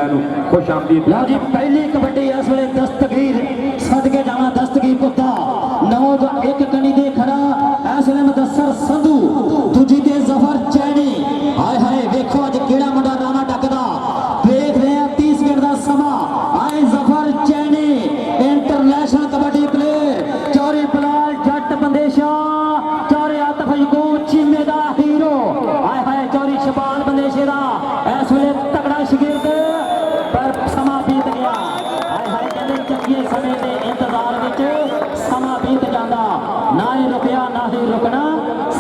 खुश आमदीद। लो जी पहली कबड्डी इस वे दस्तगीर सदके जावा दस्तगीर पुत्ता नौज एक कनी दे खड़ा इस वे मुदस्सर संधू दूजी ते जफर चैनी। हाय हाय वेखो अज केड़ा मुंडा राणा टकदा देख रहे हैं 30 मिनट का समा आए जफर चैनी इंटरनेशनल कबड्डी प्लेयर चौरी बलाल जट बंदेशा चौरे आतफ यकूब चीमे दा हीरो हाय हाय चौरी शबाल बंदेशे दा इस वे तगड़ा शगिर्द पर समा बीत गया। हाय हाय कहते चंगे समय के इंतजार विच समा बीत जाता ना ही रुकया ना ही रुकना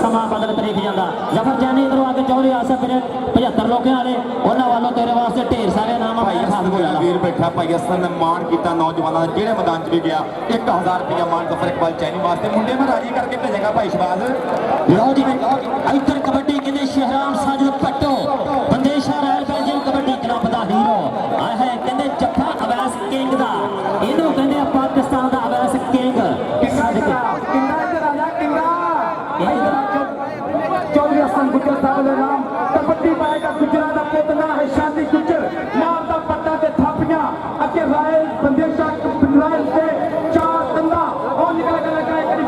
समा बदल तरीक जाता। जफर चैनी इधरों आके चौरी आसा फिर 75 लोगों वाले उन्होंने वालों तेरे वास्ते ढेर सारे नाम भाई वीर बैठा भाई असन ने मान किया नौजवानों ने जेड़े मैदान च भी गया 1000 रुपया मान जफर इकबाल चैनी वास्ते मुंडे में राजी करके भेजेगा भाई शबाज। लो जी इधर कबड्डी कहते शहराम साजिद पट्टो बंदेशा रैल बेल्जियम कबड्डी जनाब दा हीरो आए है कहते जफा अवैस किंग दा इनू कहते पाकिस्तान दा अवैस किंग चौधरी हसन गुज्जर साहब का नाम कबड्डी पाएगा गुजरा का पुतना है शादी गुज्जर मारदा पट्टा ते थापियां अके रायल बंदेशा रायल से चार कंधा और निकल कर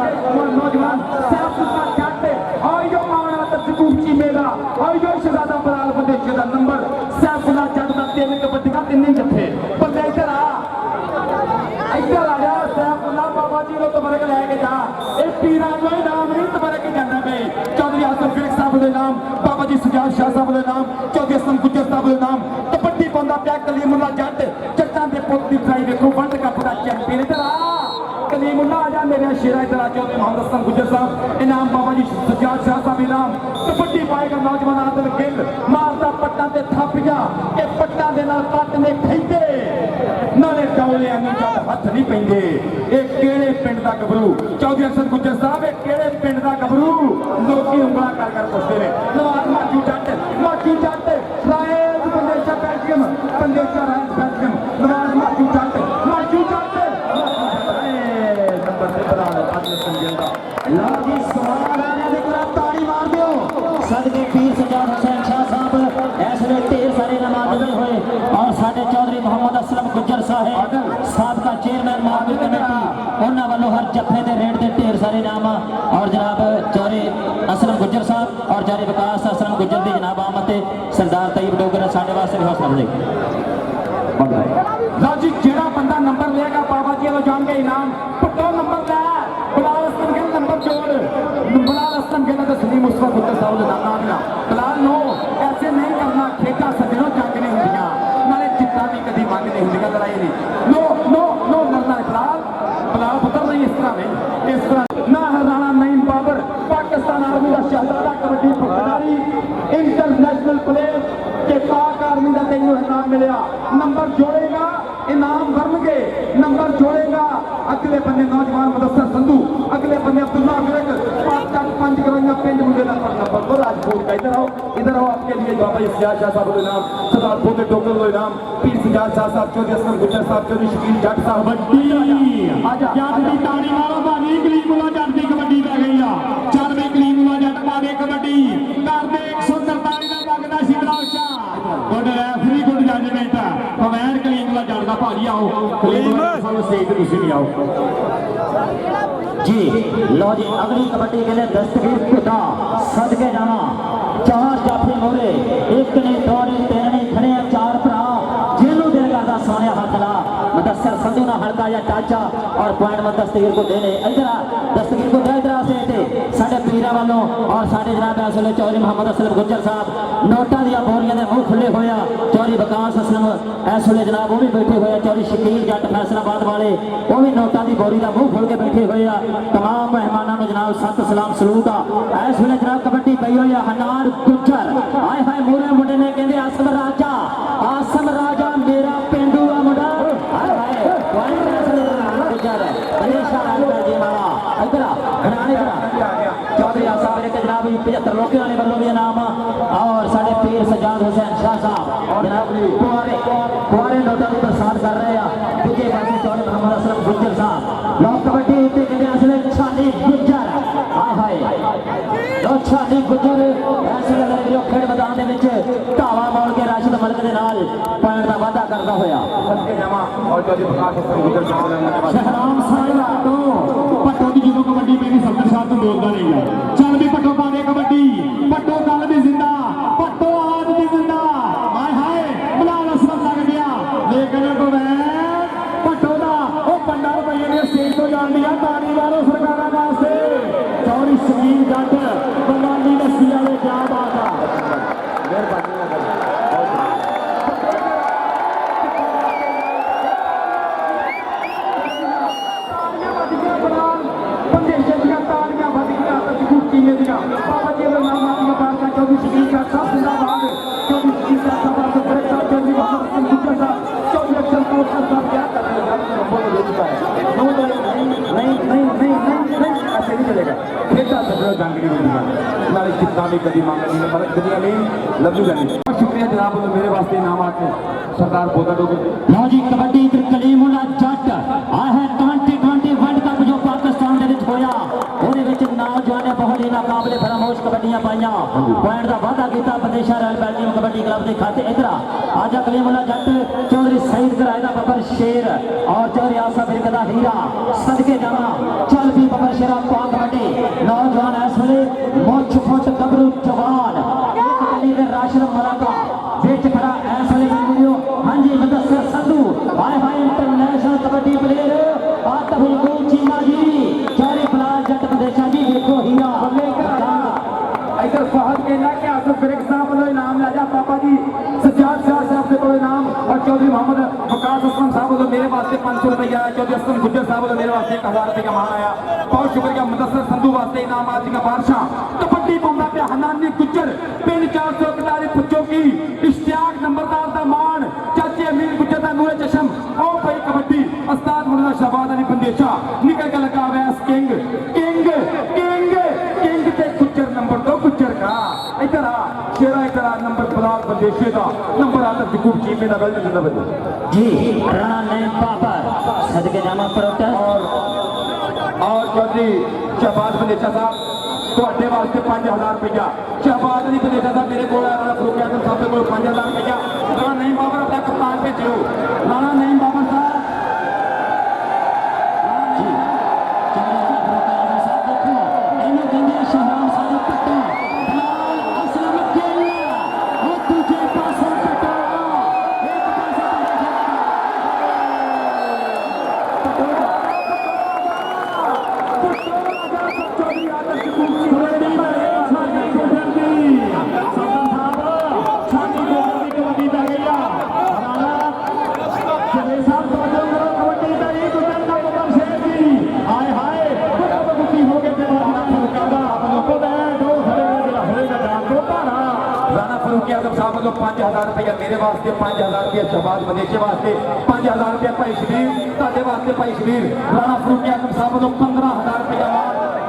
नौजवान सैफुल्ला जट और जो मावना तस्कूब चीमेदा और जो शहजादा बलाल बंदेशे का नंबर सैफुल्ला जट का 3 कबड्डी का 3 जत्थे बंदे इधर आ जा सैफुल्ला बाबा जी को तबरक लेके जा ए पीरा कोई नाम नहीं तबरक जांदा पे चौधरी हसन शेख साहब के नाम बाबा जी सुजात शाह साहब के नाम चौधरी हसन गुज्जर साहब के नाम कबड्डी पाਉਂਦਾ ਪਿਆ कलीमुल्ला जट जट्टां दे पुੱਤ ਦੀ ਫਰਾਈ ਵੇਖੋ वर्ल्ड कप ਦਾ चैंपियन इधर आ कलीमुल्ला आ जा मेरे शेरा इधर आ चौधरी मोहम्मद हसन गुज्जर साहब इनाम बाबा जी सुजात शाह साहब इनाम कबड्डी पाएगा नौजवान आदिल गिल मारदा पट्टां ते थापियां ए पट्टां दे नाल पੱਟ ने खैंदे नाले डौलियां ਨੂੰ जद हथ नहीं पैंदे ਇਹ ਕਿਹੜੇ ਪਿੰਡ ਦਾ ਗੱਭਰੂ चौधरी हसन गुज्जर साहब ਇਹ ਕਿਹੜੇ ਪਿੰਡ ਦਾ ਗੱਭਰੂ ਲੋਕੀ ਉਂਗਲਾਂ ਕਰ ਪੁੱਛਦੇ ਨੇ ਨਵਾਜ਼ ਮਾਚੂ ਜੱਟ royal Bandesha Belgium Bandesha royal Belgium Nawaz Machu ਜੱਟ ਨੰਬਰ ਤੇ ਬਣਾ ਅੱਜ ਸੰਜਲ ਦਾ लो जी सवाल आने दे करा ताड़ी मार दियो सदके पीर सजाद हुसैन शाह साहब ऐसे ढेर सारे नमाज़ हुए और साडे चौधरी मोहम्मद असलम गुज्जर साहब साबका चेयरमैन मार्केट कमेटी उन्होंने वालों हर जफे के रेट के ढेर सारे नाम और जनाब चौधरी असलम गुज्जर साहब और चौधरी विकास असलम गुज्जर की जनाब आमद सरदार तईब डोगर साढ़े वास्ते भी हौसला लो जी जेड़ा बंदा नंबर लेगा बाबा जी वालों जान के इनाम पट्टो नंबर ले बलाल हसन गिल नंबर जोड़ बलाल हसन गिल तो सलीम मुस्तफा गुज्जर साहब का नाम ना बलाल नो ऐसे नहीं करना खेता सजनों जंग नहीं होंदियां नाले जितना भी कभी मंग नहीं होंदियां लड़ाई नहीं नो नो नो लड़ना बलाल पुत्र नहीं इस तरह ना हराना नहीं बाबर पाकिस्तान आर्मी का शहजादा कबड्डी खिलाड़ी इंटरनेशनल प्लेयर के पाक आर्मी का तेनों इनाम मिलया नंबर जोड़ेगा इनाम भरनगे नंबर जोड़ेगा अगले बंदे नौजवान मुदस्सर संधू अगले बंदे अब्दुल्ला विरक 5 करोड़ियां पिंड मुझे नंबर को राजपूत का इधर आओ आपके लिए बाबा जी सुजात शाह साहब का नाम सरदार पोते टोकर का नाम पीर सुजात शाह साहब चौधरी हसन गुज्जर साहब चौधरी शकील जट साहब जट की ताड़ी मारो भाजी कलीमुल्ला जट की कबड्डी पै गई आ चल वे कलीमुल्ला जट पा दे कबड्डी कर दे 143 का लगदा शिमला उच्चा गुड रेफरी गुड जजमेंट कमैंड कलीमुल्ला जट का भाजी आओ कलीमुल्ला साहब स्टेज पे तुसी भी आओ जी। लो जी अगली कबड्डी के लिए दस्तगीर खुदा सदके जावा 4 जाफे मोरे एक ने दौड़े 3 ने खड़े 4 भरा जेलू दिल करदा सोने हाथ ला मुदस्सर संधू ना हल्का या टाचा और पॉइंट में दस्तगीर को देने इधर दस्तगीर को दे इधर से थे साडे पीरा वालों और साडे जनाब असले चौधरी मोहम्मद असलम गुज्जर साहब नोटा दिया बोरियां दे मुंह खुले होया चौधरी विकास असलम ऐसले जनाब वो भी बैठे हुए चौधरी शकील जट फैसलाबाद वाले वो भी नोटा की बोरी का मुंह खोल के बैठे हुए तमाम मेहमानों को जनाब सत सलाम सलूट आ इस वे जनाब कबड्डी पई हुई हनार गुज्जर आए हाय मोरे मुंडे ने कहते आसम राजा मेरा पेंडू का मुंडा हाय हाय गुज्जर हमेशा जी मावा इधर चौधरी साहब के जनाब 75 लोगों वाले वालों भी नाम और साढ़े पीर सजाद हुसैन शाह साहब जनाब कुआरे नोटा की प्रसाद कर रहे हैं दूजे पासे चौधरी मोहम्मद असलम गुज्जर साहब लोग कबड्डी उत्ते कहते असले छानी गुज्जर हाय हाय लो छानी गुज्जर ऐसे खेड मैदान ढावा मोड़ के राशिद मलिक के नाल पॉइंट का वाधा करता होया सदके जावा और चौधरी प्रकाश हसन गुजर साहब ने ਸ਼ਹਿਰਾਮ ਸਾਹਿਬ ਤੋਂ ਪੱਟੋ ਦੀ ਜਦੋਂ ਕਬੱਡੀ ਪੈਣੀ ਸੱਤਰ ਸਾਲ ਤੋਂ ਬੋਲਦਾ ਨਹੀਂ ਗਾ ਚੱਲ ਵੀ ਪੱਟੋ ਪਾ ਦੇ ਕਬੱਡੀ ਪੱਟੋ ਕੱਲ ਵੀ ਜ਼ਿੰਦਾ ਪੱਟੋ ਆਜ ਵੀ ਜ਼ਿੰਦਾ ਹਾਏ ਹਾਏ ਬਲਾਲ ਅਸਲਮ ਲੱਗ ਗਿਆ ਲੇਕਿਨ ਗੋਵੈਨ ਪੱਟੋ ਦਾ ਉਹ 15 ਰੁਪਏ ਦੀ ਸਟੇਜ ਤੋਂ ਜਾਣ ਆ ਤਾੜੀ ਵਾਲੋ ਸਰਕਾਰਾਂ ਵਾਸਤੇ ਚੌੜੀ ਸ਼ਕੀਨ ਜੱਟ ਬੰਗਾਲੀ ਲੱਸੀ ਵਾਲੇ ਕਿਆ ਬਾਤ ਆ ਮਿਹਰਬਾਨੀ ਨਾ बाबा जी नाम आपका 24 शकील का साथ जिंदाबाद 24 शकील का साथ साहब चौधरी मोहम्मद गुज्जर साहब 24 संतोष साहब क्या कर रहे हैं नंबर ले चुका है नहीं ऐसे नहीं चलेगा बेटा सदर जांगड़ी होगी नाले कितना भी कभी मांगा नहीं मतलब कभी नहीं लव यू जानी शुक्रिया जनाब मेरे वास्ते इनाम आते सरदार पोता डोगे लो जी कबड्डी कलीमुल्ला जट आ है 2020 वर्ल्ड कप जो पाकिस्तान ਦੇ ਵਿੱਚ ਹੋਇਆ ਉਹਦੇ ਵਿੱਚ ਨੌਜਵਾਨ ਨੇ ਬਹੁਤ ਹੀ ਨਾਕਾਬਲੇ ਫਰਾਮੋਸ਼ ਕਬੱਡੀਆਂ ਪਾਈਆਂ ਪੁਆਇੰਟ ਦਾ ਵਾਅਦਾ ਕੀਤਾ ਵਿਦੇਸ਼ਾ ਰਾਇਲ ਬੈਲਜੀਅਮ ਕਬੱਡੀ ਕਲੱਬ ਦੇ ਖਾਤੇ ਇਧਰ ਆਜਾ ਕਲੀਮੁੱਲਾ ਜੱਟ ਚੌਧਰੀ ਸਈਦ ਕਰਾਏ ਦਾ ਬੱਬਰ ਸ਼ੇਰ ਔਰ ਚੌਧਰੀ ਆਸਾ ਬਿਰਕ ਦਾ ਹੀਰਾ ਸਦਕੇ ਜਾਵਾਂ ਚੱਲ ਵੀ ਬੱਬਰ ਸ਼ੇਰਾ ਪਾ ਕਬੱਡੀ ਨੌਜਵਾਨ ਇਸ ਵੇਲੇ ਮੁੱਛ ਫੁੱਟ ਗੱਭਰੂ ਜਵਾਨ ਇੱਕ ਕਲੀ ਦੇ ਰਾਸ਼ਦ ਮਲਾਕਾ ਵਿੱਚ ਖੜਾ ਇਸ ਵੇਲੇ ਵੀਡੀਓ ਹਾਂਜੀ ਮੁਦੱਸਰ ਸੰਧੂ ਹਾਏ ਹਾਏ ਇੰਟਰਨੈਸ਼ਨਲ ਕਬੱਡੀ ਪਲੇਅਰ ਆਤਫ ਯਕੂਬ ਚੀਮਾ ਜੀ ਚੌਧਰੀ ਬਲਾਲ जट विदेशा जी देखो हीरा इधर फहद कहना कि आसफ बिरक साहब वालों इनाम ला जा पापा जी सज्जाद शाह साहब के कोई इनाम और चौधरी मोहम्मद वकास असलम साहब वालों मेरे वास्ते 500 रुपया आया चौधरी असलम गुज्जर साहब वालों मेरे वास्ते 1000 रुपये का मान आया बहुत शुक्रिया मुदस्सर संधू वास्ते इनाम आज का बादशाह कबड्डी पाउंदा पे हनानी गुज्जर पिंड 441 पुच्चों की इश्तियाक नंबरदार दा मान चाचे अमीर गुज्जर दा नूरे चशम ओ भाई कबड्डी उस्ताद मुन्ना शहबाज अली बंदेशा निकल के लगा वैस किंग किंग किंग किंग ते गुज्जर नंबर 2 गुज्जर का इधर आ शेरा इधर आ नंबर बलाल बंदेशे का नंबर आता दिकू चीमे दा गल जिंदा बजे जी राणा नईम पापर सदके जामा प्रोटेस्ट और चौधरी शहबाज बंदेशा साहब ਤੁਹਾਡੇ ਵਾਸਤੇ 5000 ਰੁਪਇਆ ਸ਼ਹਬਾਜ਼ ਅਲੀ ਬੰदेशा साहब मेरे को राणा फरूक आजम साहब के 5000 ਰੁਪਇਆ ਰਾਣਾ ਨਈਮ ਬਾਬਰ ਆਪਣਾ ਕਪਤਾਨ ਭੇਜਿਓ ਰਾਣਾ ਨਈਮ ਬਾਬਰ ਸਾਹਿਬ साहब वालों 5000 रुपया मेरे वास्ते 5000 रुपया शहबाज बंदेशे वास्ते 5000 रुपया भाई शबीर ਤੁਹਾਡੇ वास्ते भाई शबीर राणा फरूक आजम साहब वालों 15000 रुपया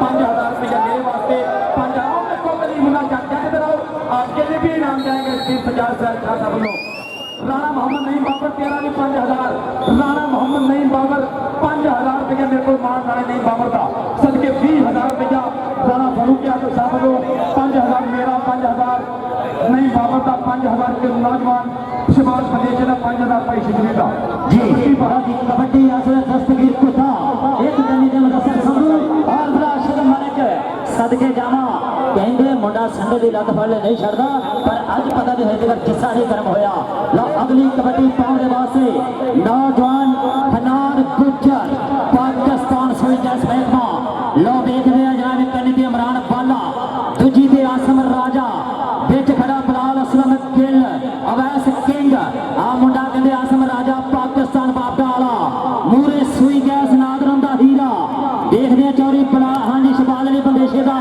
5000 रुपया मेरे वास्ते 5000 देखो कलीमुल्ला जट जट आओ आपके लिए भी इनाम जाएंगे श्री सजाद साहब वालों राणा मोहम्मद नईम बाबर तेरा भी 5000 राणा मोहम्मद नईम बाबर 5000 रुपया मेरे को मान राणा नईम बाबर का सदके 20000 रुपया राणा फरूक आजम साहब वालों 5000 मेरा 5000 नहीं बाबर का 5000 के नौजवान शहबाज बंदेशे का 5000 भाई शबीर का जी बहुत ही कबड्डी असर दस्तगीर कुत्ता एक गली दे मुदस्सर संधू और राशिद मलिक सदके जावा कहंदे मुंडा संधू दी लत फड़ नहीं छड़दा पर अज पता नहीं है जेकर किस्सा नहीं गर्म होया लो अगली कबड्डी पाउण दे वास्ते नौजवान हनान गुज्जर पाकिस्तान सोई जैस महकमा लो देखदे आ जनाब कन्नी ते इमरान बाला दूजी ते आसम राजा बिच खड़ा बलाल असलम गिल अवैस किंग आ मुंडा कहंदे आसम राजा पाकिस्तान बाबा वाला मूरे सुई गैस नादरम दा हीरा देखदे चौरी बला हां जी शहबाज अली बंदेशे दा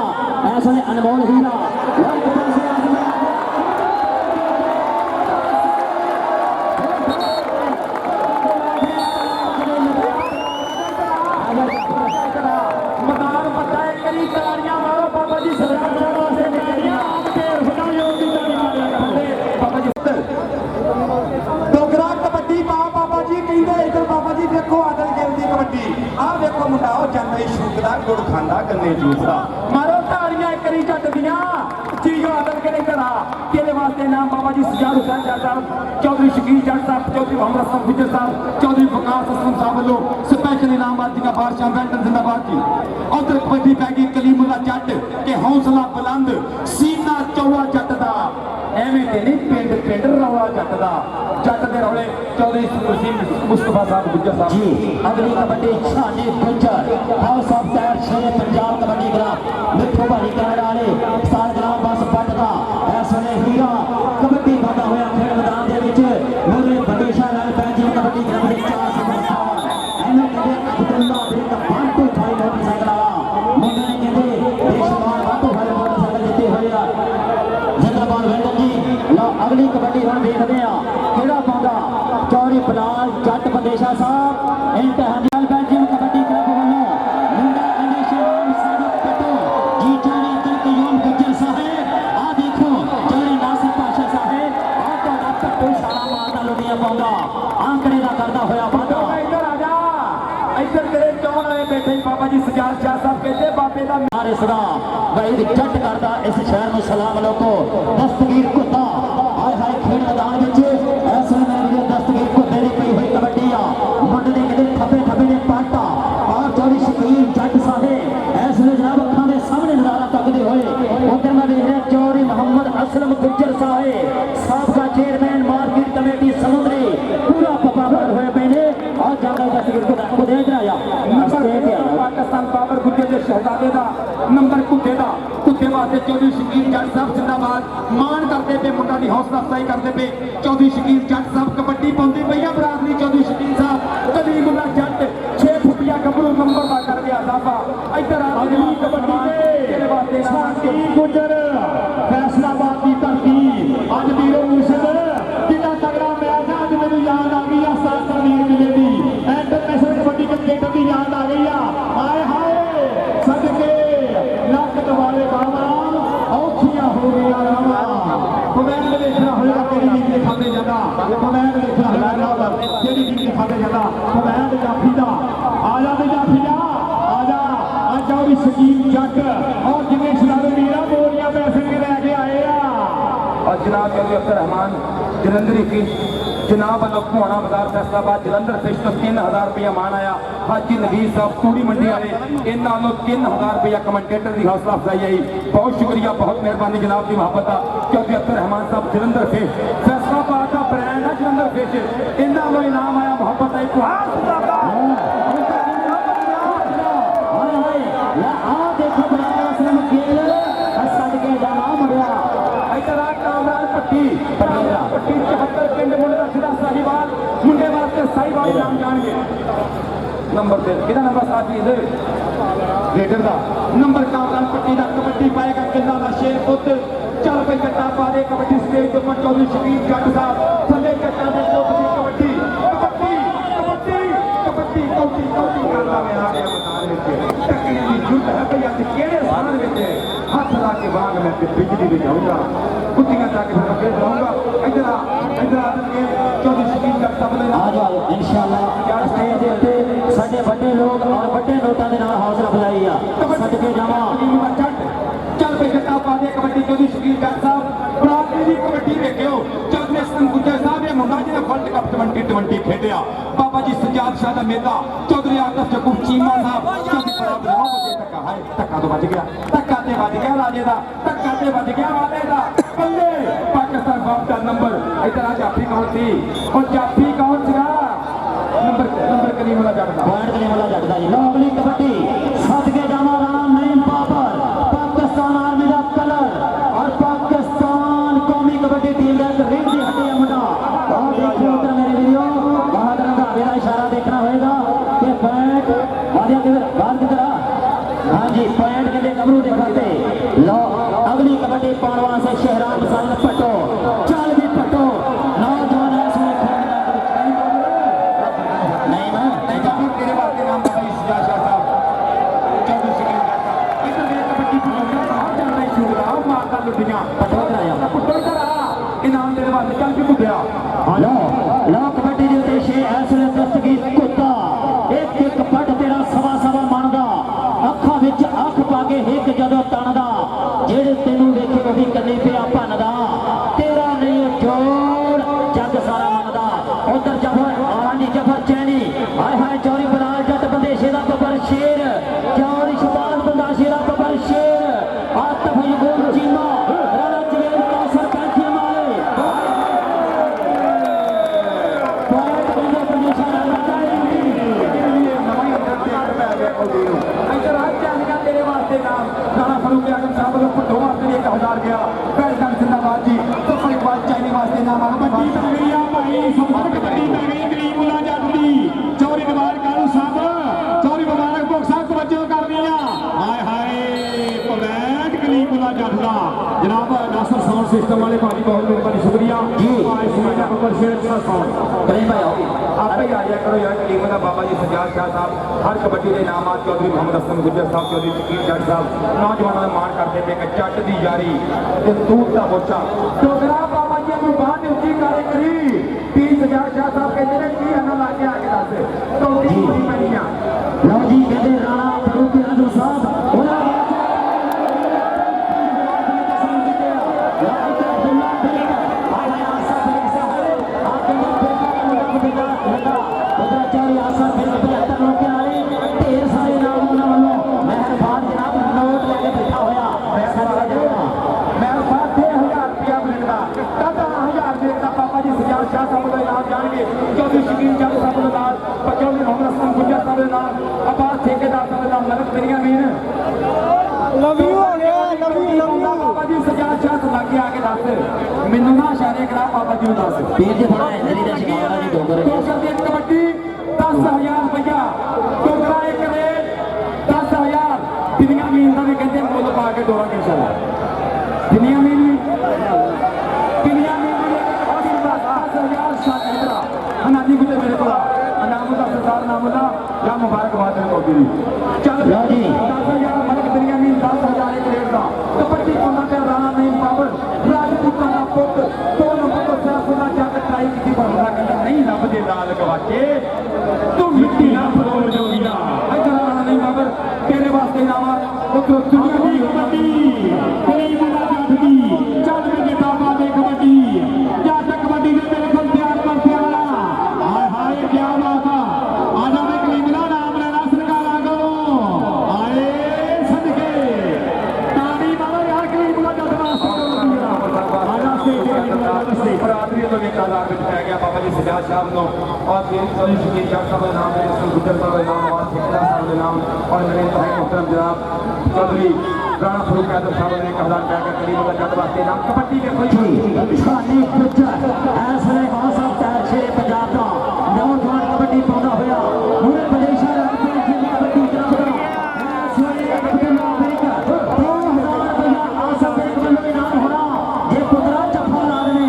ऐस वेले अनमोल हीरा मदार बताए कई तालियां मारो बाबा जी सरकार वास्ते तालियां आपके खुदायों की तालियां बाबा जी डोगरा कबड्डी बाबा जी कहंदे इधर बाबा जी देखो आदल गिल दी कबड्डी आ देखो मुंडा ओ जन्मे शूकदा गुड़ खांदा गन्ने जूसदा मारो तालियां करी जट दियां चीजो आदल गिल इधर आ तेरे वास्ते नाम बाबा जी सजाद हुसैन जट साहब चौधरी शकील जट साहब चौधरी मोहम्मद हसन गुजर साहब चौधरी वकास हसन साहब वालों स्पेशल इनाम बाजी का बादशाह बेल्टन जिंदाबाद जी। उधर कबड्डी पै गई कलीमुल्ला जट के हौसला बुलंद सीना चौड़ा जट दा एवें ते नहीं पिंड पिंड रौला जट दा जट दे रौले चौधरी मुस्तफा साहब गुजर साहब जी। अगली कबड्डी छाने गुजर हाउस ऑफ टायर शेर पंजाब कबड्डी ग्राम मिठू भाई कनाडा वाले साल ग्राम बस पटदा इस वे हीरा कबड्डी वादा होया खेल मैदान दे विच मोरे बडेशा लाल पैंजी कबड्डी ग्राम दे 4 समर्थन एने कहंदे अब्दुल्ला बिन बांटू थाई मोटरसाइकिल वाला मुंडे ने कहंदे बेशुमार बांटू वाले मोटरसाइकिल जिते होए आ जिंदाबाद वेंदर जी। लो अगली कबड्डी हुण देखदे आ किहड़ा पाउंदा चौरी बलाल जट बडेशा साहब इंतहाल बेल्जियम कबड्डी क्लब वालों मुंडा इंडीशन सादिक पटो जी जाने तक यूम गुजर साहब आ देखो चौरे नासिर पाशा साहब आ तो डॉक्टर कोई सारा मारदा लुटिया पाउंदा आंकड़े दा करदा होया वादा इधर आ जा इधर तेरे चौल वाले बैठे बाबा जी सजाद शाह साहब कहते बाबे दा मारे सदा वहीद जट करदा इस शहर में सलाम लोको दस्तगीर कुत्ता हाय हाय खेल मैदान विच ऐसे में दस्तगीर कुत्ते दी पई हुई कबड्डी आ मुंडे ने किते थप्पे थप्पे ने पाटा और चौड़ी शकील जट साहब ऐसे में जनाब अखां दे सामने नजारा तकदे होए उधर मैं देख रहा चौरी मोहम्मद असलम गुज्जर साहब साबका चेयरमैन मार्केट कमेटी समुद्री पूरा पपावर होए पहले और जाकर दस्तगीर कुत्ता को दे आया पाकिस्तान बाबर गुज्जर के शहजादे दा नंबर कुत्ते वास्ते चौधरी शकील जट साहब जिंदाबाद मान करते पे मुंडा दी हौसला अफजाई करते पे चौधरी शकील जट साहब कबड्डी पाउंदी पई आ बरादरी चौधरी शकील साहब कलीमुल्ला जट 6 फुटिया गबरू नंबर दा कर गया इजाफा इधर आ अगली कबड्डी तेरे वास्ते साथी गुजर फैसलाबाद की धरती अज वीरो मुर्शद कितना तगड़ा मैच है। अज मेरी याद आ गई सात तकदीर मिले दी इंटरनेशनल कबड्डी क्रिकेट की याद आ गई आए हाय सदके लक दवाले बाबा औखियां हो गया रामा कमैन में देखना होगा तेरी टीम के खाते जाता कमैन में देखना होगा तेरी टीम के खाते जाता कमैन जाफी दा आजा ते जाफी जा आजा आज चौधरी शकील जट और जिन्हें शराबे मीरा बोलियां पैसे के लेके आए और जनाब चौधरी अब्दुल रहमान जलंधरी की जनाब वालों घुआना बाजार फैसलाबाद जलंधर फिश तो 3000 रुपया मान आया हाजी नबीर साहब तूड़ी मंडी वाले इन्हों 3000 रुपया कमेंटेटर की हौसला अफजाई आई। बहुत शुक्रिया बहुत मेहरबानी जनाब की मोहब्बत का चौधरी अब्दुल रहमान साहब जलंधर फिश फैसलाबाद का ब्रांड है जलंधर फिश इन्होंने इनाम आया मोहब्बत है पट्टी 74 पिंड मुंडे का सिरा साहिवाल मुंडे वास्ते साहिवाल नाम जाएंगे नंबर दे कितना नंबर साथ ही इधर रेडर का नंबर कामरान पट्टी का कबड्डी पाएगा किला का शेर पुत्र चल पे कट्टा पा दे कबड्डी स्टेज के ऊपर चौधरी शकील जट साहब थले कट्टा दे कबड्डी कबड्डी कबड्डी कबड्डी कौटी कौटी करदा में आ गया मैदान में टकने की जुट है भैया ते केड़े स्थान में हाथ ला के बाग में बिजली भी जाऊंगा कुत्तियां जाके फिर मैं जाऊंगा इधर आ चौधरी शकील जट साहब ने आ जाओ इंशाअल्लाह स्टेज दे उत्ते साडे बड़े लोग और बड़े नोटां दे नाल हौसला अफजाई आ सदके जावां चल पे कट्टा पा दे कबड्डी चौधरी शकील जट साहब बरादरी दी कबड्डी देखियो चौधरी हसन गुज्जर साहब ये मुंडा जिहने वर्ल्ड कप 2020 खेडिया बाबा जी सजाद शाह दा मेला चौधरी आकफ जकूब चीमा साहब चौधरी बरादरी 9 बजे तक हाय धक्का तो बज गया धक्का ते बज गया राजे दा धक्का ते बज गया वाले दा बल्ले पाकिस्तान बाप का नंबर इधर आ जाफी कौन थी और जाफी कौन था नंबर कलीमुल्ला जट दा पॉइंट कलीमुल्ला जट दा जी। लो अगली कबड्डी सदके जामा राम नईम बाबर पाकिस्तान आर्मी दा कलर और पाकिस्तान कौमी कबड्डी टीम दा एक रीढ़ दी हड्डी है मुंडा और देखिए उधर मेरे वीडियो बहादुर रंधावे दा इशारा देखना होएगा कि पॉइंट वादिया किधर बाहर किधर आ हां जी पॉइंट के लिए गबरू दिखाते लो अगली कबड्डी पाणवा से शहराम सन पटो चल भी पटो नौजवान इसमें नहीं मैं नहीं जाफी तेरे वास्ते नाम बाबा जी सजाद शाह साहब चौधरी शकील जट साहब इधर मेरे कबड्डी की बाहर चल रही शुरू मारता लुटियां पटो कराया पुट्टो इधर आ इनाम तेरे वास्ते चल भी कुद्या लो लो कबड्डी दे उद्देश्य ऐसे दस्तगीर कुत्ता एक एक पट तेरा सवा सवा मनदा अखां विच अख पा के हिक जदों तणदा जेड़े तेनू वेखे ओही कन्नी पिया भनदा फारूक आजम साहब लोग दो वास्ते 1000 गया बैलगन जिंदाबाद जी तो इकबाल चाइनी वास्ते नाम कबड्डी पै गई आ भाई सुपर कबड्डी पै गई कलीमुल्ला जट दी चौरी दीवार कालू साहब चौरी मुबारक भुख साहब तवज्जो कर दी हाय हाय पवैट कलीमुल्ला जट दा जनाब नासर साउंड सिस्टम वाले भाजी बहुत मेहरबानी शुक्रिया जी। इसमें ऊपर शेर का साउंड करीम भाई आओ आप ही आ जाया करो यार कलीम का बाबा जी सजाद शाह साहब हर कबड्डी के इनामात चौधरी मोहम्मद हसन गुज्जर साहब चौधरी शकील जट साहब नौजवानों का मान करते पे कि जट दी यारी ते दूध का बोचा डोगरा बाबा जी को बात उची करे करी पीर सजाद शाह साहब कहते ने की अना लाके आके दस तो की बड़ी पनिया लो जी कहते राणा फारूक आजम साहब उन्हें चौधरी शकील जट साहब के नाल चौधरी मोहम्मद हसन गुज्जर साहब के नाल अब्बास ठेकेदार साहब के नाल मदद करिया मीन लव यू हो गया लव यू बाबा जी सजाद शाह लागे आके दस मैनू ना इशारे करा बाबा जी दस पीर जी थोड़ा इंजरी का शिकार है जी डोगर डोगर की कबड्डी 10,000 रुपया डोगरा एक रेट 10,000 दुनिया मीन का भी कहते मुल पा के डोरा के चल दुनिया मीन दुनिया मीन 10,000 शाह इधर अनाजी गुजर मेरे को अनामुल्ला सरदार नामुल्ला या मुबारकबाद मेरे को चल लो जी 10,000 मलक दुनिया मीन 10,000 एक रेट का कबड्डी को ना राणा नहीं पावर राजपूतां दा पुੱਤ 2 नंबर तो सैफुल्ला जट ट्राई की बंदा कहता नहीं रब दे लाल गवाचे तू मिट्टी ना फरोड़ जोगीना इधर राणा नहीं पावर तेरे वास्ते नामा उधर दुनिया दी कबड्डी कलीमुल्ला जट दी चल के जिंदाबाद दे कबड्डी जट कबड्डी दे मेरे को तैयार कर प्यारा हाय हाय क्या बात है आजा वे कलीमुल्ला नाम लेना सरकार आगो आए सदके ताड़ी मारो यार कलीमुल्ला जट वास्ते बरादरी तो एक आधार में पै गया बाबा जी सजाद साहब नो और फिर चौधरी शकील जट साहब के नाम है गुज्जर साहब के नाम और ठेकेदार साहब के नाम और नरेंद्र भाई मोहतरम जनाब चौधरी राणा फारूक आजम साहब ने 1000 पै गया कलीमुल्ला जट वास्ते नाम कबड्डी के कोई सानी गुज्जर ऐसले साहब तैर शेर पंजाब का नौजवान कबड्डी पाਉਂਦਾ ਹੋਇਆ ਹੁਣੇ ਬਲੇਸ਼ਾ ਰਾਜਪੂਤ ਦੀ कबड्डी ਕਰਾਉਂਦਾ ऐसले कबड्डी अमेरिका 2000 रुपया आसम एक बंदे इनाम होना ये पुत्रा जफा लादने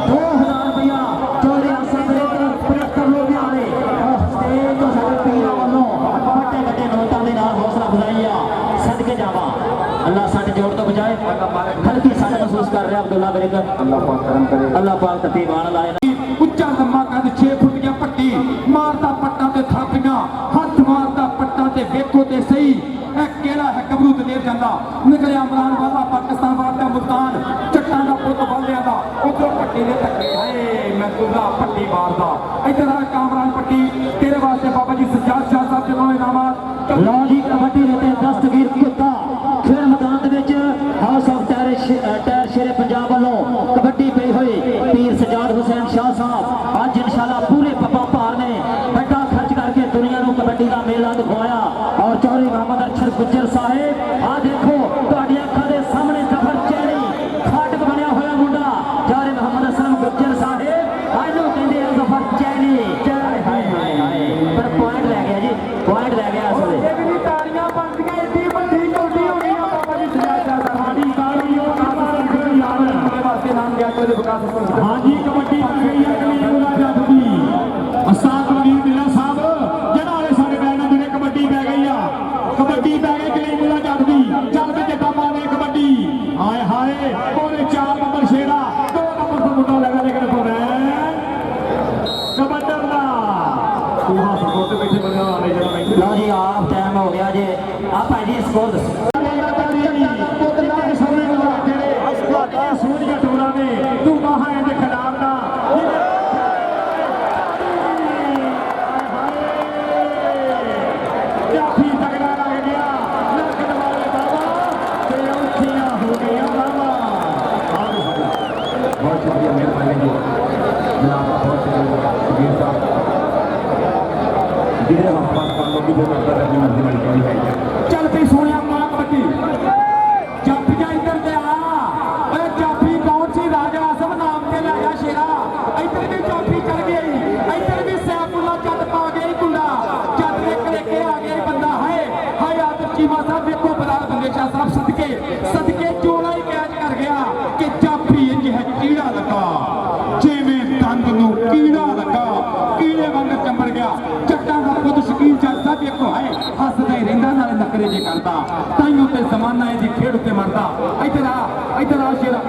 2000 रुपया चौधरी आसम एक 75 लोग आ रहे स्टेज तो सारे पीरा वालों ਵੱਡੇ ਵੱਡੇ ਨੋਟਾਂ ਦੇ ਨਾਲ ਹੌਸਲਾ ਅਫਜ਼ਾਈ ਆ ਸਦਕੇ ਜਾਵਾ अल्लाह सट जोड़ तो बजाए हल्की सट महसूस कर रहे अब्दुल्ला बेरकर अल्लाह पाक करम करे अल्लाह पाक ततीबान लाए ਉੱਚਾ ਲੰਮਾ ਕੱਦ 6 ਫੁੱਟ ਦੀਆਂ ਪੱਟੀ ਮਾਰਦਾ ਪੱਟਾਂ ਤੇ ਥਾਪੀਆਂ ਹੱਥ ਮਾਰਦਾ ਪੱਟਾਂ ਤੇ ਵੇਖੋ ਤੇ ਸਹੀ ਇਹ ਕਿਹੜਾ ਹੈ ਗੱਭਰੂ ਦਲੇਰ ਜਾਂਦਾ ਨਿਕਲਿਆ ਇਮਰਾਨ ਵਾਲਾ ਪਾਕਿਸਤਾਨ ਵਾਲਾ ਮੁਲਤਾਨ ਚੱਟਾਂ ਦਾ ਪੁੱਤ ਵਾਲਿਆਂ ਦਾ ਉਧਰੋਂ ਪੱਟੀ ਦੇ ਧੱਕੇ ਹਾਏ ਮੈਂ ਤੁਲਾ ਪੱਟੀ ਮਾਰਦਾ ਇੱਧਰ ਆ ਕਾਮਰਾਨ ਪੱਟੀ ਤੇਰੇ ਵਾਸਤੇ ਬਾਬਾ ਜੀ ਸਜਾਦ ਸ਼ਾਹ ਸਾਹਿਬ ਦੇ ਨਾਮ ਇਨਾਮਾਤ लो जी कबड्डी देते दस्तगीर कुत्ता खेल मैदान के हाउस ऑफ टायर शेरे पंजाब वालों कबड्डी पे हुई पीर सजाद हुसैन शाह साहब आज इंशाल्लाह पूरे पप्पा भार ने बड़ा खर्च करके दुनिया को कबड्डी का मेला दिखवाया और चौधरी मोहम्मद अरशद गुज्जर साहिब आ देखो तुहाडी अखां दे सामने जफर चैनी फाटक बनया होया मुंडा चौधरी मोहम्मद हसन गुज्जर साहिब आजो कहंदे जफर चैनी हाय हाय हाय पर पॉइंट रह गया जी पॉइंट रह गया असल ਤਾੜੀਆਂ ਬੰਦੀਆਂ ਏਡੀ ਵੱਡੀ ਕੌਡੀ ਹੋ ਗਈ ਬਾਬਾ ਜੀ ਸਜਾਦ ਸ਼ਾਹ ਸਾਡੀ ਤਾੜੀ ਉਹ ਕਾਸਰ ਯਾਰ ਮੇਰੇ ਵਾਸਤੇ ਨਾਮ ਗਿਆ ਕੋਈ ਵਿਕਾਸ हाँ जी कबड्डी पै गई है कलीमुल्ला जट दी उस्ताद वलीद मेरा साहब जड़ा वाले सारे बैठना जिन्हें कबड्डी पै गई आ कबड्डी पै गई कलीमुल्ला जट दी चल के जट्टा मारे कबड्डी हाय हाय पूरे 4 नंबर शेरा 2 नंबर पर मुंडा लगा लेकिन कबड्डर दा तू हां सपोर्ट बैठे बना वाले जरा नहीं लो जी आप टाइम हो गया जी आप भाई जी स्कोर सूरज का टोला ने तू कहा है जे खिलाफ ना काफी तगड़ा लग गया नक दबाए बाबा ते औखियां हो गया बाबा बहुत शुक्रिया मेहरबानी जी जनाब बहुत शुक्रिया शकील साहब जिधर हम बात कर लो कि वो करता है अपनी मर्जी वाली है चल पे सोनिया मां कबड्डी ਚੰਬੜ ਗਿਆ ਚੱਟਾਂ ਦਾ ਪੁੱਤ ਸ਼ਕੀਲ ਜੱਟ ਸਾਹਿਬ ਇੱਕੋ ਹੈ ਹੱਸਦਾ ਹੀ ਰਹਿੰਦਾ ਨਾਲੇ ਨਖਰੇ ਜੇ ਕਰਦਾ ਤਾਈਓ ਤੇ ਜ਼ਮਾਨਾ ਇਹਦੀ ਖੇਡ ਉੱਤੇ ਮਰਦਾ ਇੱਧਰ ਆ ਸ਼ੇਰਾ